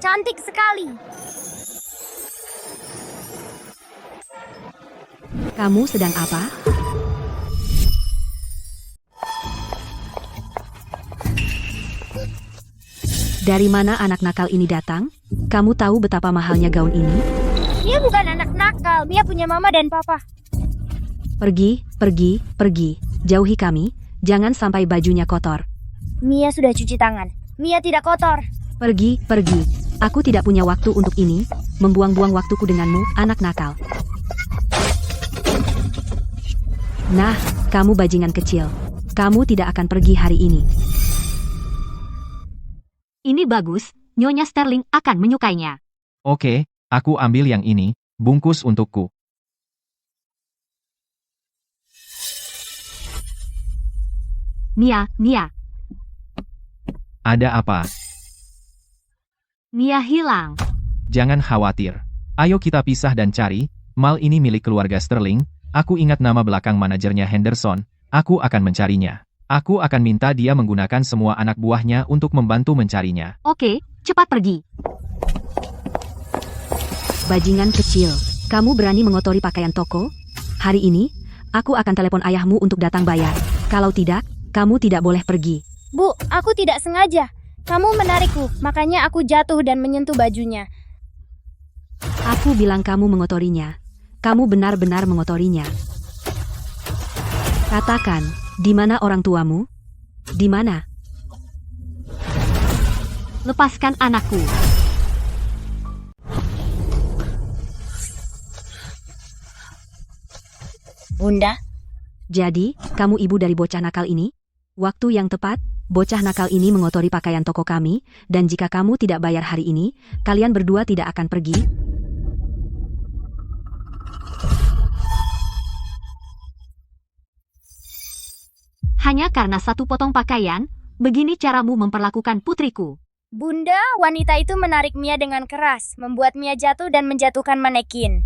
Cantik sekali. Kamu sedang apa? Dari mana anak nakal ini datang? Kamu tahu betapa mahalnya gaun ini? Mia bukan anak nakal. Mia punya mama dan papa. Pergi, pergi, pergi. Jauhi kami. Jangan sampai bajunya kotor. Mia sudah cuci tangan. Mia tidak kotor. Pergi, pergi. Aku tidak punya waktu untuk ini. Membuang-buang waktuku denganmu, anak nakal. Nah, kamu bajingan kecil. Kamu tidak akan pergi hari ini. Ini bagus, Nyonya Sterling akan menyukainya. Oke, aku ambil yang ini, bungkus untukku. Mia, Mia. Ada apa? Mia hilang. Jangan khawatir. Ayo kita pisah dan cari. Mal ini milik keluarga Sterling. Aku ingat nama belakang manajernya Henderson. Aku akan mencarinya. Aku akan minta dia menggunakan semua anak buahnya untuk membantu mencarinya. Oke, cepat pergi. Bajingan kecil. Kamu berani mengotori pakaian toko? Hari ini, aku akan telepon ayahmu untuk datang bayar. Kalau tidak, kamu tidak boleh pergi. Bu, aku tidak sengaja. Kamu menarikku, makanya aku jatuh dan menyentuh bajunya. Aku bilang kamu mengotorinya. Kamu benar-benar mengotorinya. Katakan, di mana orang tuamu? Di mana? Lepaskan anakku. Bunda, Jadi, kamu ibu dari bocah nakal ini? Waktu yang tepat, bocah nakal ini mengotori pakaian toko kami, dan jika kamu tidak bayar hari ini, kalian berdua tidak akan pergi. Hanya karena satu potong pakaian, begini caramu memperlakukan putriku. Bunda, wanita itu menarik Mia dengan keras, membuat Mia jatuh dan menjatuhkan manekin.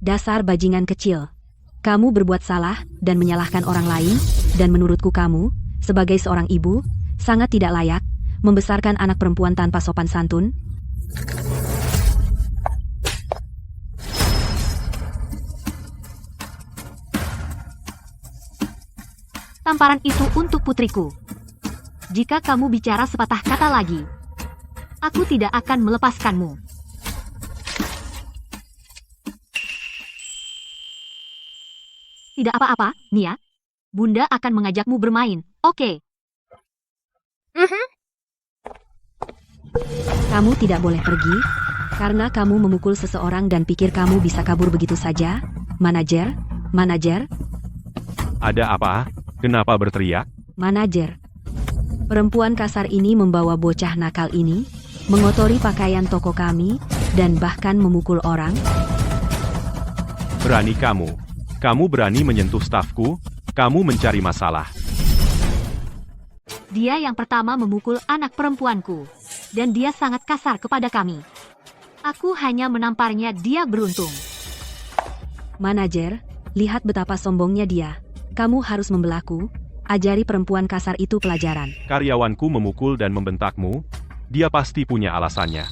Dasar bajingan kecil. Kamu berbuat salah dan menyalahkan orang lain, dan menurutku kamu, sebagai seorang ibu, sangat tidak layak membesarkan anak perempuan tanpa sopan santun. Tamparan itu untuk putriku. Jika kamu bicara sepatah kata lagi, aku tidak akan melepaskanmu. Tidak apa-apa, Mia. Bunda akan mengajakmu bermain, oke? Kamu tidak boleh pergi, karena kamu memukul seseorang dan pikir kamu bisa kabur begitu saja. Manajer, Ada apa? Kenapa berteriak? manajer. Perempuan kasar ini membawa bocah nakal ini, mengotori pakaian toko kami, dan bahkan memukul orang. Berani kamu. Kamu berani menyentuh stafku? Kamu mencari masalah. Dia yang pertama memukul anak perempuanku, dan dia sangat kasar kepada kami. Aku hanya menamparnya, dia beruntung. Manajer, lihat betapa sombongnya dia. Kamu harus membelaku, ajari perempuan kasar itu pelajaran. Karyawanku memukul dan membentakmu, dia pasti punya alasannya.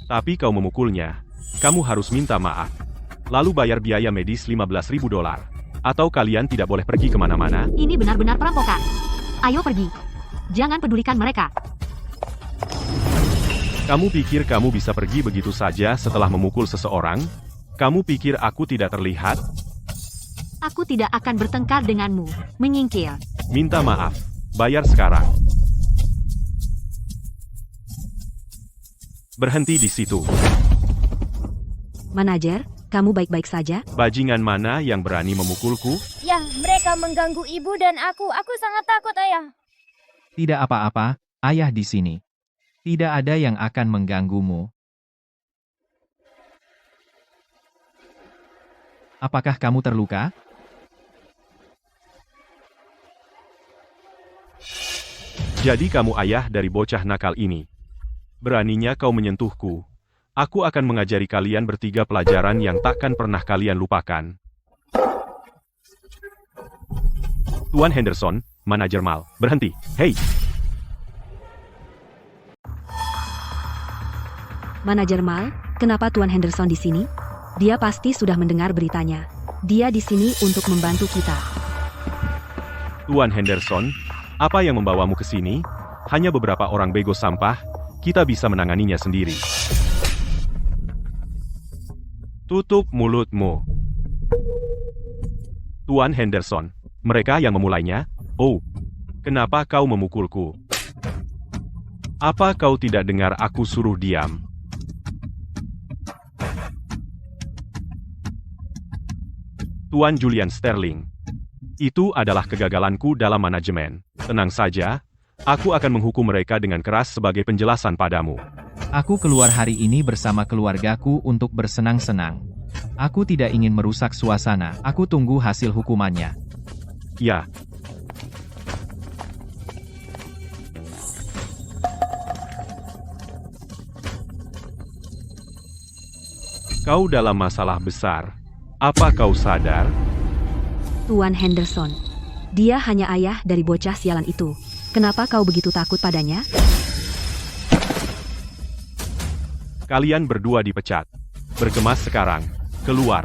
Tapi kau memukulnya, kamu harus minta maaf. Lalu bayar biaya medis $15.000. Atau kalian tidak boleh pergi kemana-mana. Ini benar-benar perampokan. Ayo pergi. Jangan pedulikan mereka. Kamu pikir kamu bisa pergi begitu saja setelah memukul seseorang? Kamu pikir aku tidak terlihat? Aku tidak akan bertengkar denganmu. Menyingkir. Minta maaf. Bayar sekarang. Berhenti di situ. Manajer, kamu baik-baik saja? Bajingan mana yang berani memukulku? Ya, mereka mengganggu ibu dan aku. Aku sangat takut, Ayah. Tidak apa-apa, ayah di sini. Tidak ada yang akan mengganggumu. Apakah kamu terluka? Jadi kamu ayah dari bocah nakal ini. Beraninya kau menyentuhku. Aku akan mengajari kalian bertiga pelajaran yang takkan pernah kalian lupakan. Tuan Henderson, manajer Mal, berhenti. Hei! Manajer Mal, kenapa Tuan Henderson di sini? Dia pasti sudah mendengar beritanya. Dia di sini untuk membantu kita. Tuan Henderson, apa yang membawamu ke sini? Hanya beberapa orang bego sampah, kita bisa menanganinya sendiri. Tutup mulutmu. Tuan Henderson, mereka yang memulainya? Oh, kenapa kau memukulku? Apa kau tidak dengar aku suruh diam? Tuan Julian Sterling, itu adalah kegagalanku dalam manajemen. Tenang saja, aku akan menghukum mereka dengan keras sebagai penjelasan padamu. Aku keluar hari ini bersama keluargaku untuk bersenang-senang. Aku tidak ingin merusak suasana. Aku tunggu hasil hukumannya. Ya. Kau dalam masalah besar. Apa kau sadar? Tuan Henderson, dia hanya ayah dari bocah sialan itu. Kenapa kau begitu takut padanya? Kalian berdua dipecat. Bergemas sekarang. Keluar.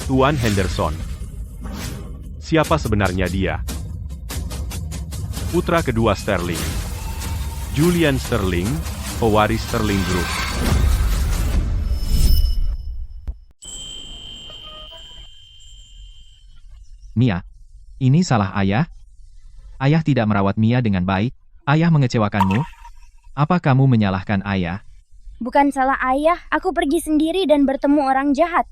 Tuan Henderson. Siapa sebenarnya dia? Putra kedua Sterling. Julian Sterling, pewaris Sterling Group. Mia, ini salah ayah. Ayah tidak merawat Mia dengan baik. Ayah mengecewakanmu. Apa kamu menyalahkan ayah? Bukan salah ayah, aku pergi sendiri dan bertemu orang jahat.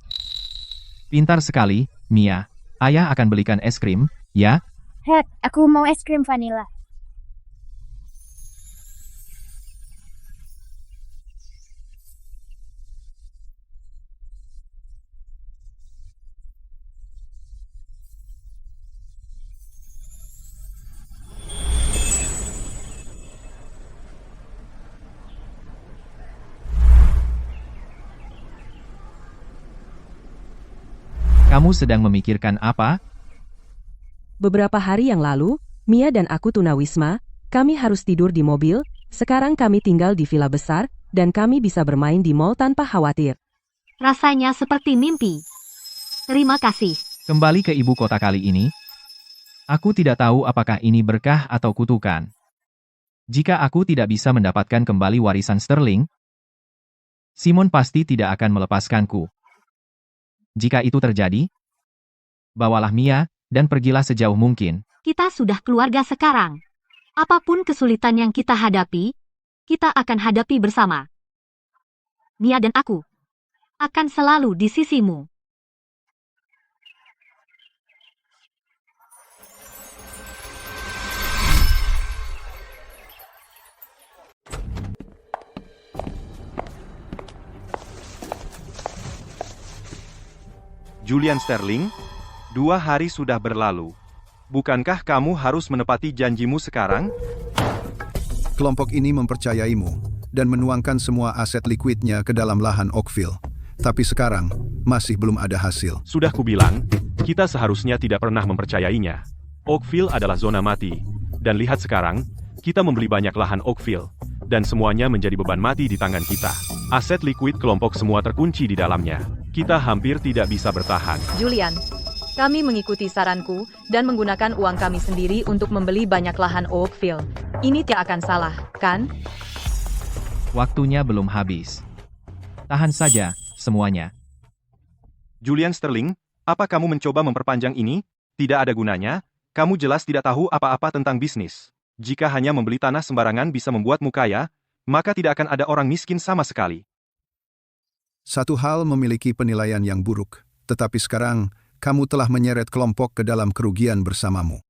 Pintar sekali, Mia. Ayah akan belikan es krim, ya? Hek, aku mau es krim vanila. Kamu sedang memikirkan apa? Beberapa hari yang lalu, Mia dan aku tunawisma, kami harus tidur di mobil, sekarang kami tinggal di villa besar, dan kami bisa bermain di mall tanpa khawatir. Rasanya seperti mimpi. Terima kasih. Kembali ke ibu kota kali ini. Aku tidak tahu apakah ini berkah atau kutukan. Jika aku tidak bisa mendapatkan kembali warisan Sterling, Simon pasti tidak akan melepaskanku. Jika itu terjadi, bawalah Mia dan pergilah sejauh mungkin. Kita sudah keluarga sekarang. Apapun kesulitan yang kita hadapi, kita akan hadapi bersama. Mia dan aku akan selalu di sisimu. Julian Sterling, 2 hari sudah berlalu. Bukankah kamu harus menepati janjimu sekarang? Kelompok ini mempercayaimu dan menuangkan semua aset likuidnya ke dalam lahan Oakville. Tapi sekarang, masih belum ada hasil. Sudah kubilang, kita seharusnya tidak pernah mempercayainya. Oakville adalah zona mati. Dan lihat sekarang, kita membeli banyak lahan Oakville. Dan semuanya menjadi beban mati di tangan kita. Aset likuid kelompok semua terkunci di dalamnya. Kita hampir tidak bisa bertahan. Julian, kami mengikuti saranku dan menggunakan uang kami sendiri untuk membeli banyak lahan Oakville. Ini tidak akan salah, kan? Waktunya belum habis. Tahan saja, semuanya. Julian Sterling, apa kamu mencoba memperpanjang ini? Tidak ada gunanya, kamu jelas tidak tahu apa-apa tentang bisnis. Jika hanya membeli tanah sembarangan bisa membuatmu kaya, maka tidak akan ada orang miskin sama sekali. Satu hal memiliki penilaian yang buruk, tetapi sekarang kamu telah menyeret kelompok ke dalam kerugian bersamamu.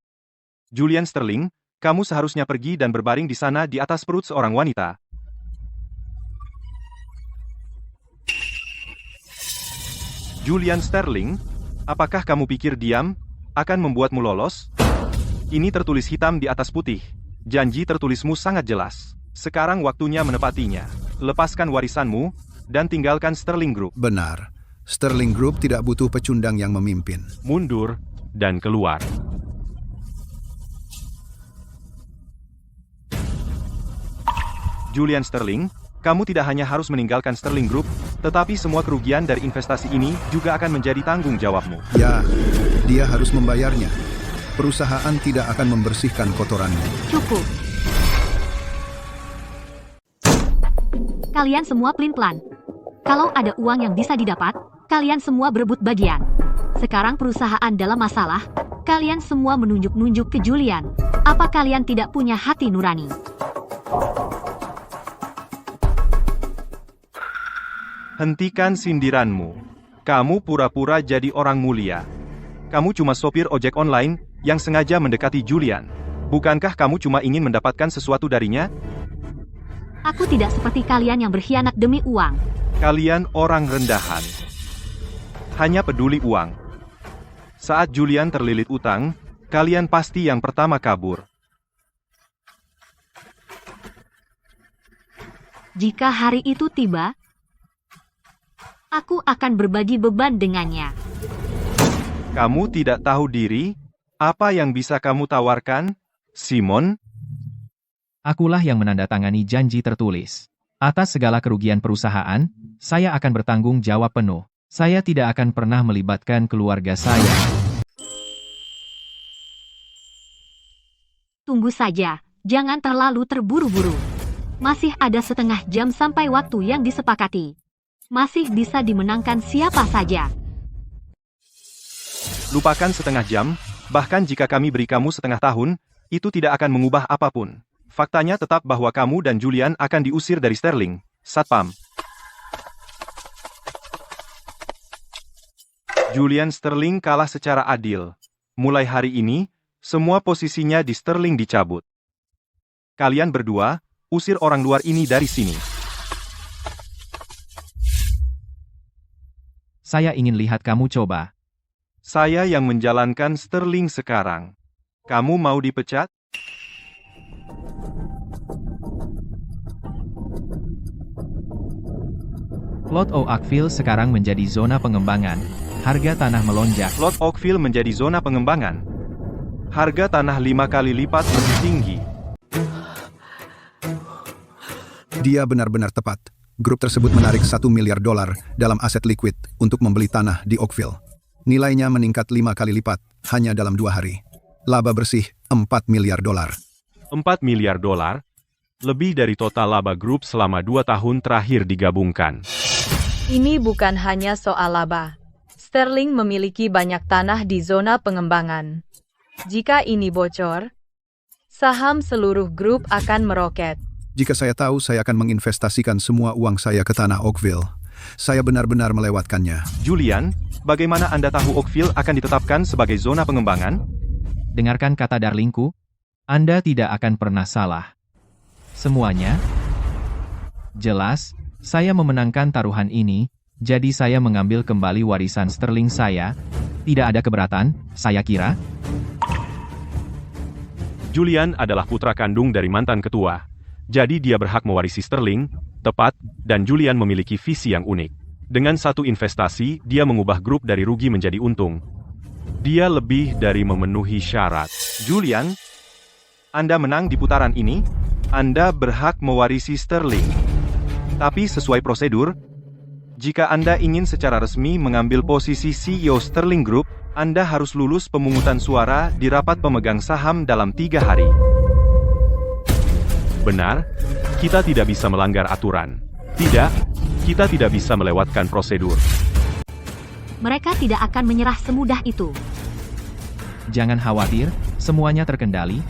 Julian Sterling, kamu seharusnya pergi dan berbaring di sana di atas perut seorang wanita. Julian Sterling, apakah kamu pikir diam akan membuatmu lolos? Ini tertulis hitam di atas putih. Janji tertulismu sangat jelas. Sekarang waktunya menepatinya. Lepaskan warisanmu dan tinggalkan Sterling Group. Benar, Sterling Group tidak butuh pecundang yang memimpin. Mundur dan keluar. Julian Sterling, kamu tidak hanya harus meninggalkan Sterling Group, tetapi semua kerugian dari investasi ini juga akan menjadi tanggung jawabmu. Ya, dia harus membayarnya. Perusahaan tidak akan membersihkan kotorannya. Cukup. Kalian semua pelin-pelan. Kalau ada uang yang bisa didapat, kalian semua berebut bagian. Sekarang perusahaan dalam masalah, kalian semua menunjuk-nunjuk ke Julian. Apa kalian tidak punya hati nurani? Hentikan sindiranmu. Kamu pura-pura jadi orang mulia. Kamu cuma sopir ojek online yang sengaja mendekati Julian. Bukankah kamu cuma ingin mendapatkan sesuatu darinya? Aku tidak seperti kalian yang berkhianat demi uang. Kalian orang rendahan. Hanya peduli uang. Saat Julian terlilit utang, kalian pasti yang pertama kabur. Jika hari itu tiba, aku akan berbagi beban dengannya. Kamu tidak tahu diri? Apa yang bisa kamu tawarkan, Simon? Akulah yang menandatangani janji tertulis. Atas segala kerugian perusahaan, saya akan bertanggung jawab penuh. Saya tidak akan pernah melibatkan keluarga saya. Tunggu saja, jangan terlalu terburu-buru. Masih ada setengah jam sampai waktu yang disepakati. Masih bisa dimenangkan siapa saja. Lupakan setengah jam, bahkan jika kami beri kamu setengah tahun, itu tidak akan mengubah apapun. Faktanya tetap bahwa kamu dan Julian akan diusir dari Sterling. Satpam. Julian Sterling kalah secara adil. Mulai hari ini, semua posisinya di Sterling dicabut. Kalian berdua, usir orang luar ini dari sini. Saya ingin lihat kamu coba. Saya yang menjalankan Sterling sekarang. Kamu mau dipecat? Lot Oakville sekarang menjadi zona pengembangan. Harga tanah melonjak. Lot Oakville menjadi zona pengembangan. Harga tanah 5 kali lipat lebih tinggi. Dia benar-benar tepat. Grup tersebut menarik $1 miliar dalam aset liquid untuk membeli tanah di Oakville. Nilainya meningkat 5 kali lipat hanya dalam 2 hari. Laba bersih $4 miliar. $4 miliar? Lebih dari total laba grup selama 2 tahun terakhir digabungkan. Ini bukan hanya soal laba. Sterling memiliki banyak tanah di zona pengembangan. Jika ini bocor, saham seluruh grup akan meroket. Jika saya tahu saya akan menginvestasikan semua uang saya ke tanah Oakville, saya benar-benar melewatkannya. Julian, bagaimana Anda tahu Oakville akan ditetapkan sebagai zona pengembangan? Dengarkan kata darlingku, Anda tidak akan pernah salah. Semuanya jelas, saya memenangkan taruhan ini, jadi saya mengambil kembali warisan Sterling saya. Tidak ada keberatan, saya kira. Julian adalah putra kandung dari mantan ketua. Jadi dia berhak mewarisi Sterling, tepat, dan Julian memiliki visi yang unik. Dengan satu investasi, dia mengubah grup dari rugi menjadi untung. Dia lebih dari memenuhi syarat. Julian, Anda menang di putaran ini. Anda berhak mewarisi Sterling. Tapi sesuai prosedur, jika Anda ingin secara resmi mengambil posisi CEO Sterling Group, Anda harus lulus pemungutan suara di rapat pemegang saham dalam 3 hari. Benar, kita tidak bisa melanggar aturan. Tidak, kita tidak bisa melewatkan prosedur. Mereka tidak akan menyerah semudah itu. Jangan khawatir, semuanya terkendali.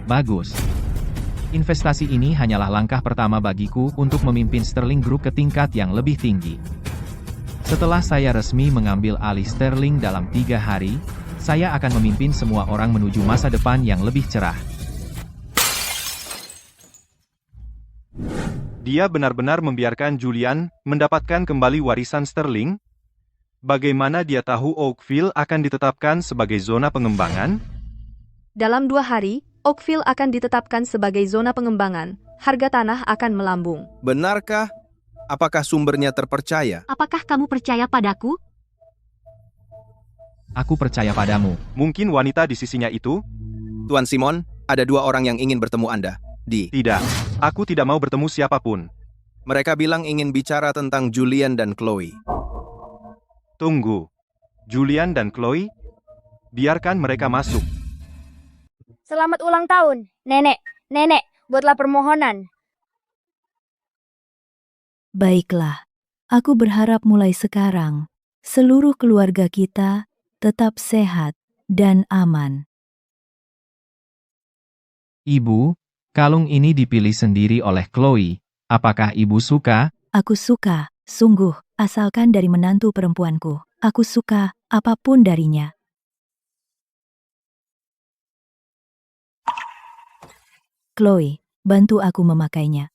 Bagus. Investasi ini hanyalah langkah pertama bagiku untuk memimpin Sterling Group ke tingkat yang lebih tinggi. Setelah saya resmi mengambil alih Sterling dalam 3 hari, saya akan memimpin semua orang menuju masa depan yang lebih cerah. Dia benar-benar membiarkan Julian mendapatkan kembali warisan Sterling? Bagaimana dia tahu Oakville akan ditetapkan sebagai zona pengembangan? Dalam 2 hari, Oakville akan ditetapkan sebagai zona pengembangan. Harga tanah akan melambung. Benarkah? Apakah sumbernya terpercaya? Apakah kamu percaya padaku? Aku percaya padamu. Mungkin wanita di sisinya itu? Tuan Simon, ada 2 orang yang ingin bertemu Anda. Tidak, aku tidak mau bertemu siapapun. Mereka bilang ingin bicara tentang Julian dan Chloe. Tunggu. Julian dan Chloe? Biarkan mereka masuk. Selamat ulang tahun, Nenek. Nenek, buatlah permohonan. Baiklah, aku berharap mulai sekarang, seluruh keluarga kita tetap sehat dan aman. Ibu, kalung ini dipilih sendiri oleh Chloe. Apakah ibu suka? Aku suka, sungguh, asalkan dari menantu perempuanku. Aku suka apapun darinya. Chloe, bantu aku memakainya.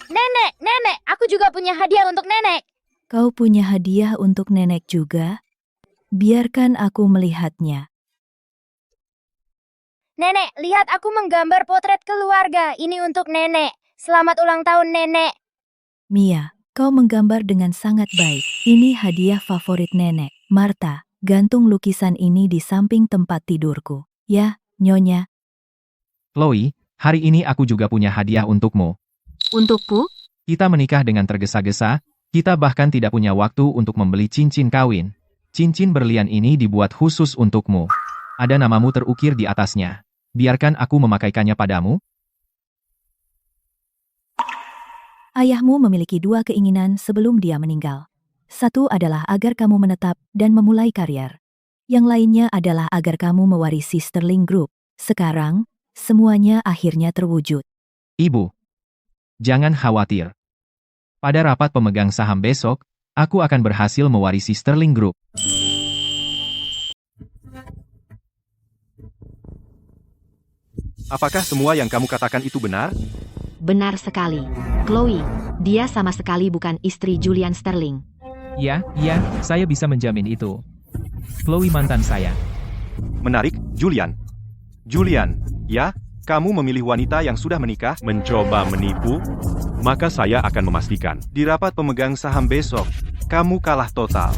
Nenek, Nenek, aku juga punya hadiah untuk Nenek. Kau punya hadiah untuk Nenek juga? Biarkan aku melihatnya. Nenek, lihat aku menggambar potret keluarga. Ini untuk Nenek. Selamat ulang tahun, Nenek. Mia, kau menggambar dengan sangat baik. Ini hadiah favorit Nenek. Martha, gantung lukisan ini di samping tempat tidurku. Ya, Nyonya. Chloe, hari ini aku juga punya hadiah untukmu. Untukku? Kita menikah dengan tergesa-gesa, kita bahkan tidak punya waktu untuk membeli cincin kawin. Cincin berlian ini dibuat khusus untukmu. Ada namamu terukir di atasnya. Biarkan aku memakaikannya padamu. Ayahmu memiliki 2 keinginan sebelum dia meninggal. Satu adalah agar kamu menetap dan memulai karier. Yang lainnya adalah agar kamu mewarisi Sterling Group. Sekarang, Semuanya akhirnya terwujud. Ibu, jangan khawatir. Pada rapat pemegang saham besok, aku akan berhasil mewarisi Sterling Group. Apakah semua yang kamu katakan itu benar? Benar sekali. Chloe, dia sama sekali bukan istri Julian Sterling. Ya, saya bisa menjamin itu. Chloe mantan saya. Menarik, Julian. Julian, ya, kamu memilih wanita yang sudah menikah? Mencoba menipu? Maka saya akan memastikan. Di rapat pemegang saham besok, kamu kalah total.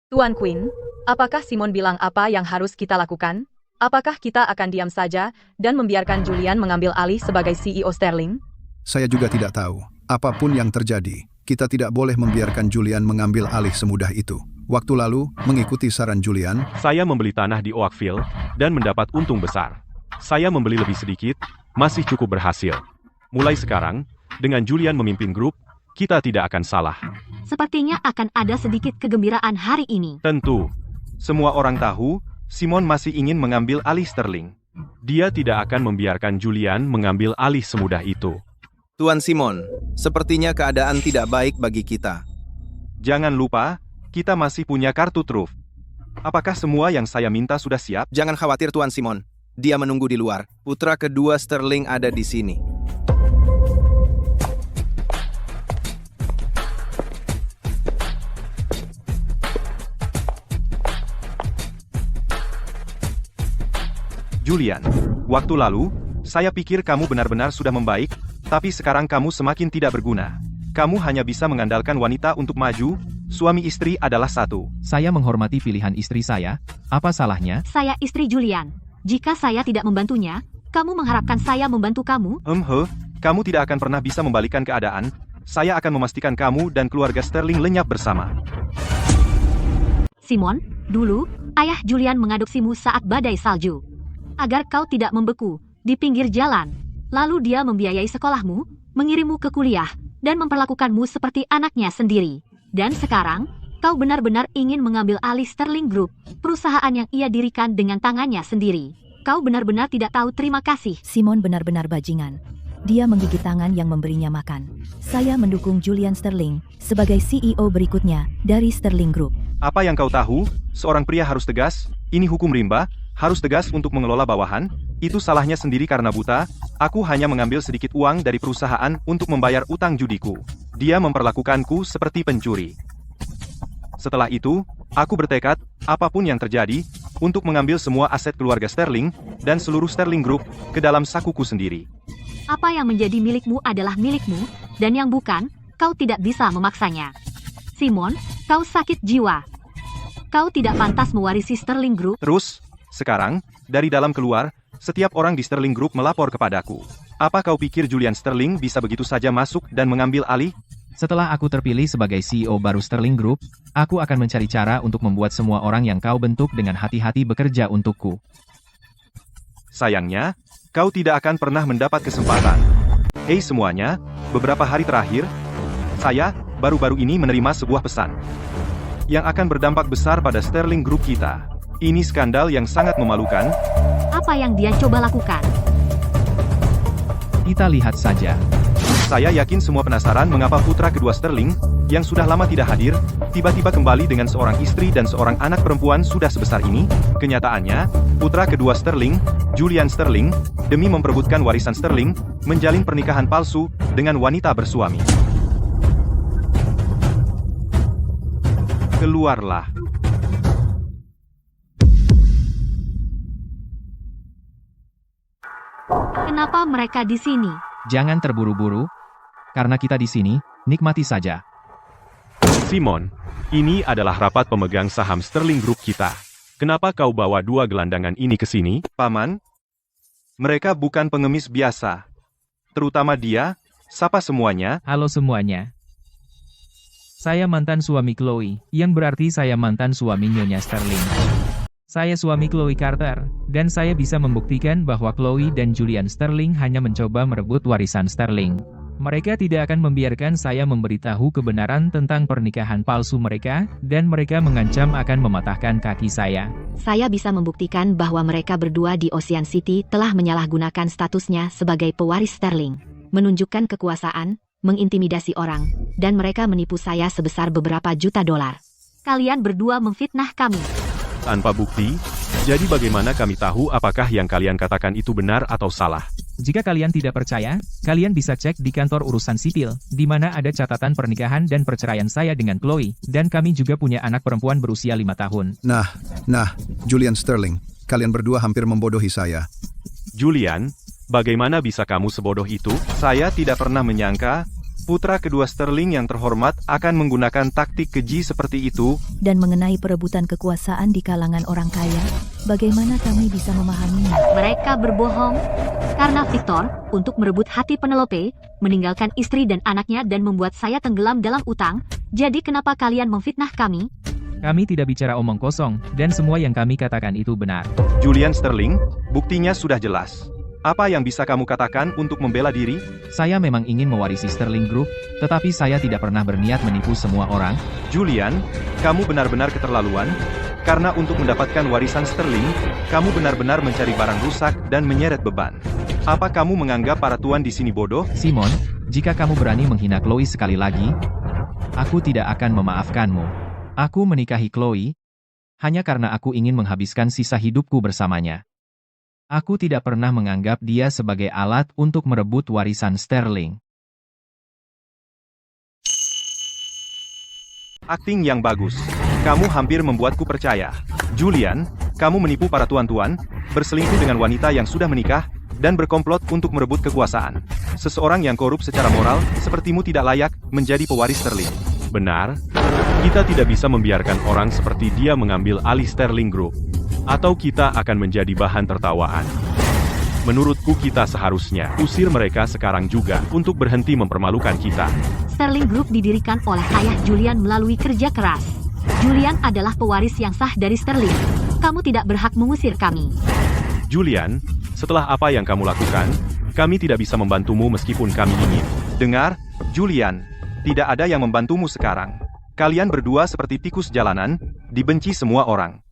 Tuan Quinn, apakah Simon bilang apa yang harus kita lakukan? Apakah kita akan diam saja dan membiarkan Julian mengambil alih sebagai CEO Sterling? Saya juga tidak tahu. Apapun yang terjadi, kita tidak boleh membiarkan Julian mengambil alih semudah itu. Waktu lalu, mengikuti saran Julian, Saya membeli tanah di Oakville dan mendapat untung besar. Saya membeli lebih sedikit, masih cukup berhasil. Mulai sekarang, dengan Julian memimpin grup, kita tidak akan salah. Sepertinya akan ada sedikit kegembiraan hari ini. Tentu, semua orang tahu, Simon masih ingin mengambil alih Sterling. Dia tidak akan membiarkan Julian mengambil alih semudah itu. Tuan Simon, sepertinya keadaan tidak baik bagi kita. Jangan lupa, kita masih punya kartu truf. Apakah semua yang saya minta sudah siap? Jangan khawatir Tuan Simon. Dia menunggu di luar. Putra kedua Sterling ada di sini. Julian, waktu lalu, saya pikir kamu benar-benar sudah membaik, tapi sekarang kamu semakin tidak berguna. Kamu hanya bisa mengandalkan wanita untuk maju, suami istri adalah satu. Saya menghormati pilihan istri saya, apa salahnya? Saya istri Julian. Jika saya tidak membantunya, kamu mengharapkan saya membantu kamu? Kamu tidak akan pernah bisa membalikkan keadaan. Saya akan memastikan kamu dan keluarga Sterling lenyap bersama. Simon, dulu, ayah Julian mengadopsimu saat badai salju. Agar kau tidak membeku di pinggir jalan. Lalu dia membiayai sekolahmu, mengirimmu ke kuliah, dan memperlakukanmu seperti anaknya sendiri. Dan sekarang, kau benar-benar ingin mengambil alih Sterling Group, perusahaan yang ia dirikan dengan tangannya sendiri. Kau benar-benar tidak tahu terima kasih. Simon benar-benar bajingan. Dia menggigit tangan yang memberinya makan. Saya mendukung Julian Sterling sebagai CEO berikutnya dari Sterling Group. Apa yang kau tahu? Seorang pria harus tegas, ini hukum rimba, harus tegas untuk mengelola bawahan, itu salahnya sendiri karena buta, aku hanya mengambil sedikit uang dari perusahaan untuk membayar utang judiku. Dia memperlakukanku seperti pencuri. Setelah itu, aku bertekad, apapun yang terjadi, untuk mengambil semua aset keluarga Sterling, dan seluruh Sterling Group, ke dalam sakuku sendiri. Apa yang menjadi milikmu adalah milikmu, dan yang bukan, kau tidak bisa memaksanya. Simon, kau sakit jiwa. Kau tidak pantas mewarisi Sterling Group. Terus, sekarang, dari dalam keluar, setiap orang di Sterling Group melapor kepadaku. Apa kau pikir Julian Sterling bisa begitu saja masuk dan mengambil alih? Setelah aku terpilih sebagai CEO baru Sterling Group, aku akan mencari cara untuk membuat semua orang yang kau bentuk dengan hati-hati bekerja untukku. Sayangnya, kau tidak akan pernah mendapat kesempatan. Hei semuanya, beberapa hari terakhir, saya baru-baru ini menerima sebuah pesan yang akan berdampak besar pada Sterling Group kita. Ini skandal yang sangat memalukan. Apa yang dia coba lakukan? Kita lihat saja. Saya yakin semua penasaran mengapa putra kedua Sterling, yang sudah lama tidak hadir, tiba-tiba kembali dengan seorang istri dan seorang anak perempuan sudah sebesar ini. Kenyataannya, putra kedua Sterling, Julian Sterling, demi memperebutkan warisan Sterling, menjalin pernikahan palsu dengan wanita bersuami. Keluarlah. Kenapa mereka di sini? Jangan terburu-buru, karena kita di sini, nikmati saja. Simon, ini adalah rapat pemegang saham Sterling Group kita. Kenapa kau bawa dua gelandangan ini ke sini, Paman? Mereka bukan pengemis biasa. Terutama dia, sapa semuanya. Halo semuanya. Saya mantan suami Chloe, yang berarti saya mantan suami Nyonya Sterling. Saya suami Chloe Carter, dan saya bisa membuktikan bahwa Chloe dan Julian Sterling hanya mencoba merebut warisan Sterling. Mereka tidak akan membiarkan saya memberitahu kebenaran tentang pernikahan palsu mereka, dan mereka mengancam akan mematahkan kaki saya. Saya bisa membuktikan bahwa mereka berdua di Ocean City telah menyalahgunakan statusnya sebagai pewaris Sterling, menunjukkan kekuasaan, mengintimidasi orang, dan mereka menipu saya sebesar beberapa juta dolar. Kalian berdua memfitnah kami. Tanpa bukti, jadi bagaimana kami tahu apakah yang kalian katakan itu benar atau salah? Jika kalian tidak percaya, kalian bisa cek di kantor urusan sipil, di mana ada catatan pernikahan dan perceraian saya dengan Chloe, dan kami juga punya anak perempuan berusia 5 tahun. Nah, Julian Sterling, kalian berdua hampir membodohi saya. Julian, bagaimana bisa kamu sebodoh itu? Saya tidak pernah menyangka putra kedua Sterling yang terhormat akan menggunakan taktik keji seperti itu. Dan mengenai perebutan kekuasaan di kalangan orang kaya, bagaimana kami bisa memahaminya? Mereka berbohong karena Victor, untuk merebut hati Penelope, meninggalkan istri dan anaknya dan membuat saya tenggelam dalam utang. Jadi kenapa kalian memfitnah kami? Kami tidak bicara omong kosong, dan semua yang kami katakan itu benar. Julian Sterling, buktinya sudah jelas. Apa yang bisa kamu katakan untuk membela diri? Saya memang ingin mewarisi Sterling Group, tetapi saya tidak pernah berniat menipu semua orang. Julian, kamu benar-benar keterlaluan. Karena untuk mendapatkan warisan Sterling, kamu benar-benar mencari barang rusak dan menyeret beban. Apa kamu menganggap para tuan di sini bodoh? Simon, jika kamu berani menghina Chloe sekali lagi, aku tidak akan memaafkanmu. Aku menikahi Chloe hanya karena aku ingin menghabiskan sisa hidupku bersamanya. Aku tidak pernah menganggap dia sebagai alat untuk merebut warisan Sterling. Akting yang bagus. Kamu hampir membuatku percaya. Julian, kamu menipu para tuan-tuan, berselingkuh dengan wanita yang sudah menikah, dan berkomplot untuk merebut kekuasaan. Seseorang yang korup secara moral, sepertimu tidak layak menjadi pewaris Sterling. Benar? Kita tidak bisa membiarkan orang seperti dia mengambil alih Sterling Group. Atau kita akan menjadi bahan tertawaan. Menurutku kita seharusnya usir mereka sekarang juga untuk berhenti mempermalukan kita. Sterling Group didirikan oleh ayah Julian melalui kerja keras. Julian adalah pewaris yang sah dari Sterling. Kamu tidak berhak mengusir kami. Julian, setelah apa yang kamu lakukan, kami tidak bisa membantumu meskipun kami ingin. Dengar, Julian, tidak ada yang membantumu sekarang. Kalian berdua seperti tikus jalanan, dibenci semua orang.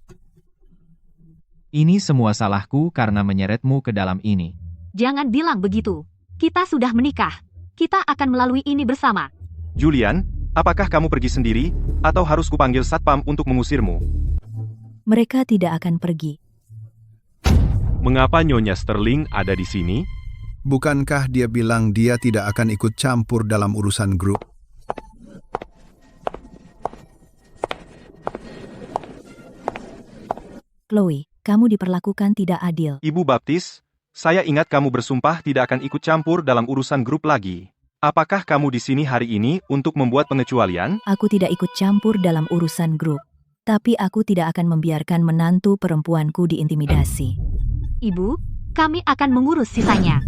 Ini semua salahku karena menyeretmu ke dalam ini. Jangan bilang begitu. Kita sudah menikah. Kita akan melalui ini bersama. Julian, apakah kamu pergi sendiri, atau harus kupanggil satpam untuk mengusirmu? Mereka tidak akan pergi. Mengapa Nyonya Sterling ada di sini? Bukankah dia bilang dia tidak akan ikut campur dalam urusan grup? Chloe, kamu diperlakukan tidak adil. Ibu Baptis, saya ingat kamu bersumpah tidak akan ikut campur dalam urusan grup lagi. Apakah kamu di sini hari ini untuk membuat pengecualian? Aku tidak ikut campur dalam urusan grup. Tapi aku tidak akan membiarkan menantu perempuanku diintimidasi. Ibu, kami akan mengurus sisanya.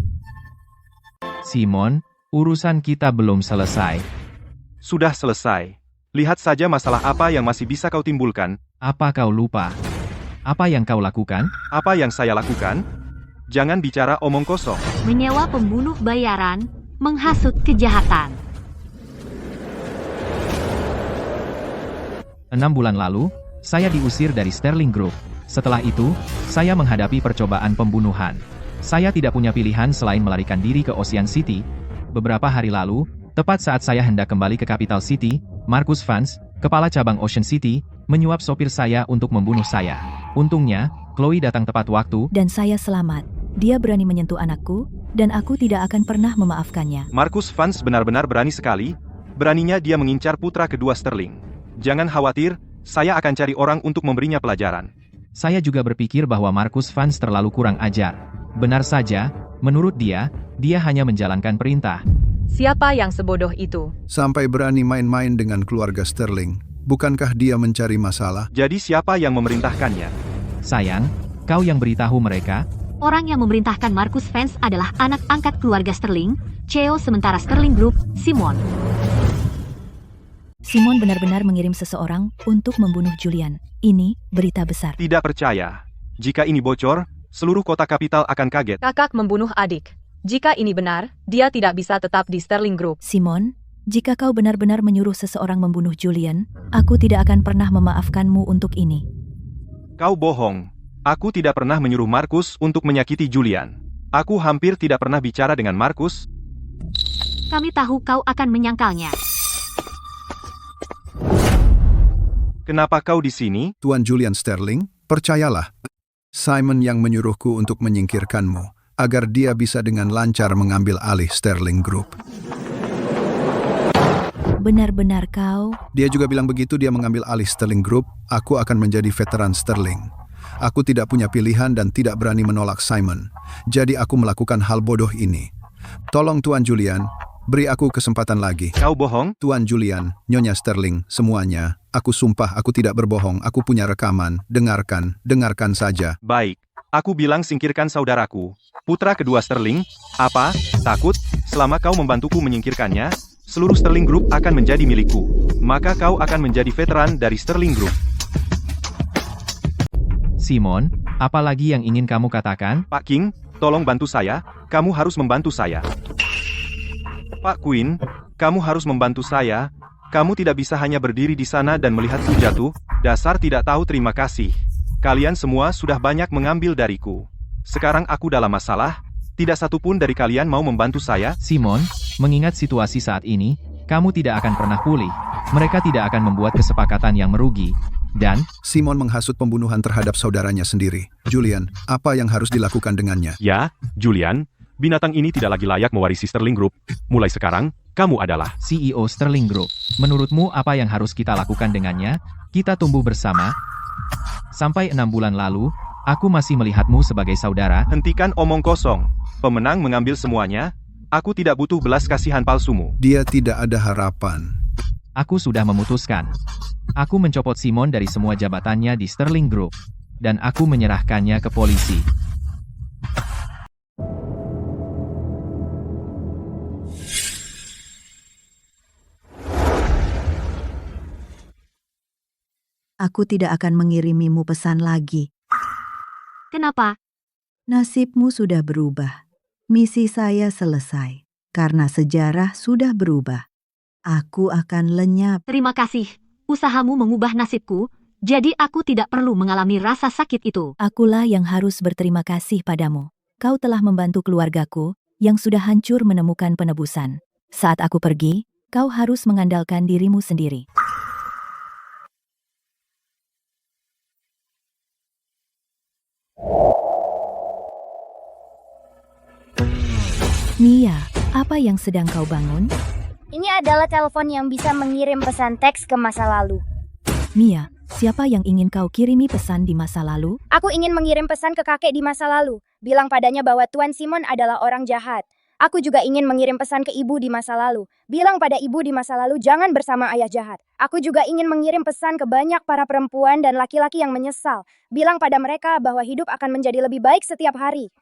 Simon, urusan kita belum selesai. Sudah selesai. Lihat saja masalah apa yang masih bisa kau timbulkan. Apa kau lupa? Apa yang kau lakukan? Apa yang saya lakukan? Jangan bicara omong kosong. Menyewa pembunuh bayaran, menghasut kejahatan. 6 bulan lalu, saya diusir dari Sterling Group. Setelah itu, saya menghadapi percobaan pembunuhan. Saya tidak punya pilihan selain melarikan diri ke Ocean City. Beberapa hari lalu, tepat saat saya hendak kembali ke Capital City, Marcus Vance, kepala cabang Ocean City, menyuap sopir saya untuk membunuh saya. Untungnya, Chloe datang tepat waktu. Dan saya selamat. Dia berani menyentuh anakku, dan aku tidak akan pernah memaafkannya. Marcus Vance benar-benar berani sekali. Beraninya dia mengincar putra kedua Sterling. Jangan khawatir, saya akan cari orang untuk memberinya pelajaran. Saya juga berpikir bahwa Marcus Vance terlalu kurang ajar. Benar saja, menurut dia hanya menjalankan perintah. Siapa yang sebodoh itu? Sampai berani main-main dengan keluarga Sterling. Bukankah dia mencari masalah? Jadi siapa yang memerintahkannya? Sayang, kau yang beritahu mereka. Orang yang memerintahkan Marcus Vance adalah anak angkat keluarga Sterling, CEO sementara Sterling Group, Simon. Simon benar-benar mengirim seseorang untuk membunuh Julian. Ini berita besar. Tidak percaya. Jika ini bocor, seluruh kota kapital akan kaget. Kakak membunuh adik. Jika ini benar, dia tidak bisa tetap di Sterling Group. Simon, jika kau benar-benar menyuruh seseorang membunuh Julian, aku tidak akan pernah memaafkanmu untuk ini. Kau bohong. Aku tidak pernah menyuruh Markus untuk menyakiti Julian. Aku hampir tidak pernah bicara dengan Markus. Kami tahu kau akan menyangkalnya. Kenapa kau di sini? Tuan Julian Sterling, percayalah. Simon yang menyuruhku untuk menyingkirkanmu, agar dia bisa dengan lancar mengambil alih Sterling Group. Benar-benar kau? Dia juga bilang begitu dia mengambil alih Sterling Group, aku akan menjadi veteran Sterling. Aku tidak punya pilihan dan tidak berani menolak Simon. Jadi aku melakukan hal bodoh ini. Tolong Tuan Julian, beri aku kesempatan lagi. Kau bohong? Tuan Julian, Nyonya Sterling, semuanya. Aku sumpah aku tidak berbohong, aku punya rekaman. Dengarkan saja. Baik, aku bilang singkirkan saudaraku. Putra kedua Sterling, apa? Takut? Selama kau membantuku menyingkirkannya, seluruh Sterling Group akan menjadi milikku. Maka kau akan menjadi veteran dari Sterling Group. Simon, apa lagi yang ingin kamu katakan? Pak King, tolong bantu saya, kamu harus membantu saya. Pak Quinn, kamu harus membantu saya. Kamu tidak bisa hanya berdiri di sana dan melihatku jatuh. Dasar tidak tahu terima kasih. Kalian semua sudah banyak mengambil dariku. Sekarang aku dalam masalah. Tidak satupun dari kalian mau membantu saya. Simon, mengingat situasi saat ini, kamu tidak akan pernah pulih. Mereka tidak akan membuat kesepakatan yang merugi. Dan Simon menghasut pembunuhan terhadap saudaranya sendiri. Julian, apa yang harus dilakukan dengannya? Ya, Julian, binatang ini tidak lagi layak mewarisi Sterling Group. Mulai sekarang, kamu adalah CEO Sterling Group. Menurutmu apa yang harus kita lakukan dengannya? Kita tumbuh bersama. Sampai 6 bulan lalu, aku masih melihatmu sebagai saudara. Hentikan omong kosong. Pemenang mengambil semuanya. Aku tidak butuh belas kasihan palsumu. Dia tidak ada harapan. Aku sudah memutuskan. Aku mencopot Simon dari semua jabatannya di Sterling Group. Dan aku menyerahkannya ke polisi. Aku tidak akan mengirimimu pesan lagi. Kenapa? Nasibmu sudah berubah. Misi saya selesai. Karena sejarah sudah berubah. Aku akan lenyap. Terima kasih. Usahamu mengubah nasibku, jadi aku tidak perlu mengalami rasa sakit itu. Akulah yang harus berterima kasih padamu. Kau telah membantu keluargaku, yang sudah hancur menemukan penebusan. Saat aku pergi, kau harus mengandalkan dirimu sendiri. Mia, apa yang sedang kau bangun? Ini adalah telepon yang bisa mengirim pesan teks ke masa lalu. Mia, siapa yang ingin kau kirimi pesan di masa lalu? Aku ingin mengirim pesan ke kakek di masa lalu. Bilang padanya bahwa Tuan Simon adalah orang jahat. Aku juga ingin mengirim pesan ke ibu di masa lalu. Bilang pada ibu di masa lalu jangan bersama ayah jahat. Aku juga ingin mengirim pesan ke banyak para perempuan dan laki-laki yang menyesal. Bilang pada mereka bahwa hidup akan menjadi lebih baik setiap hari.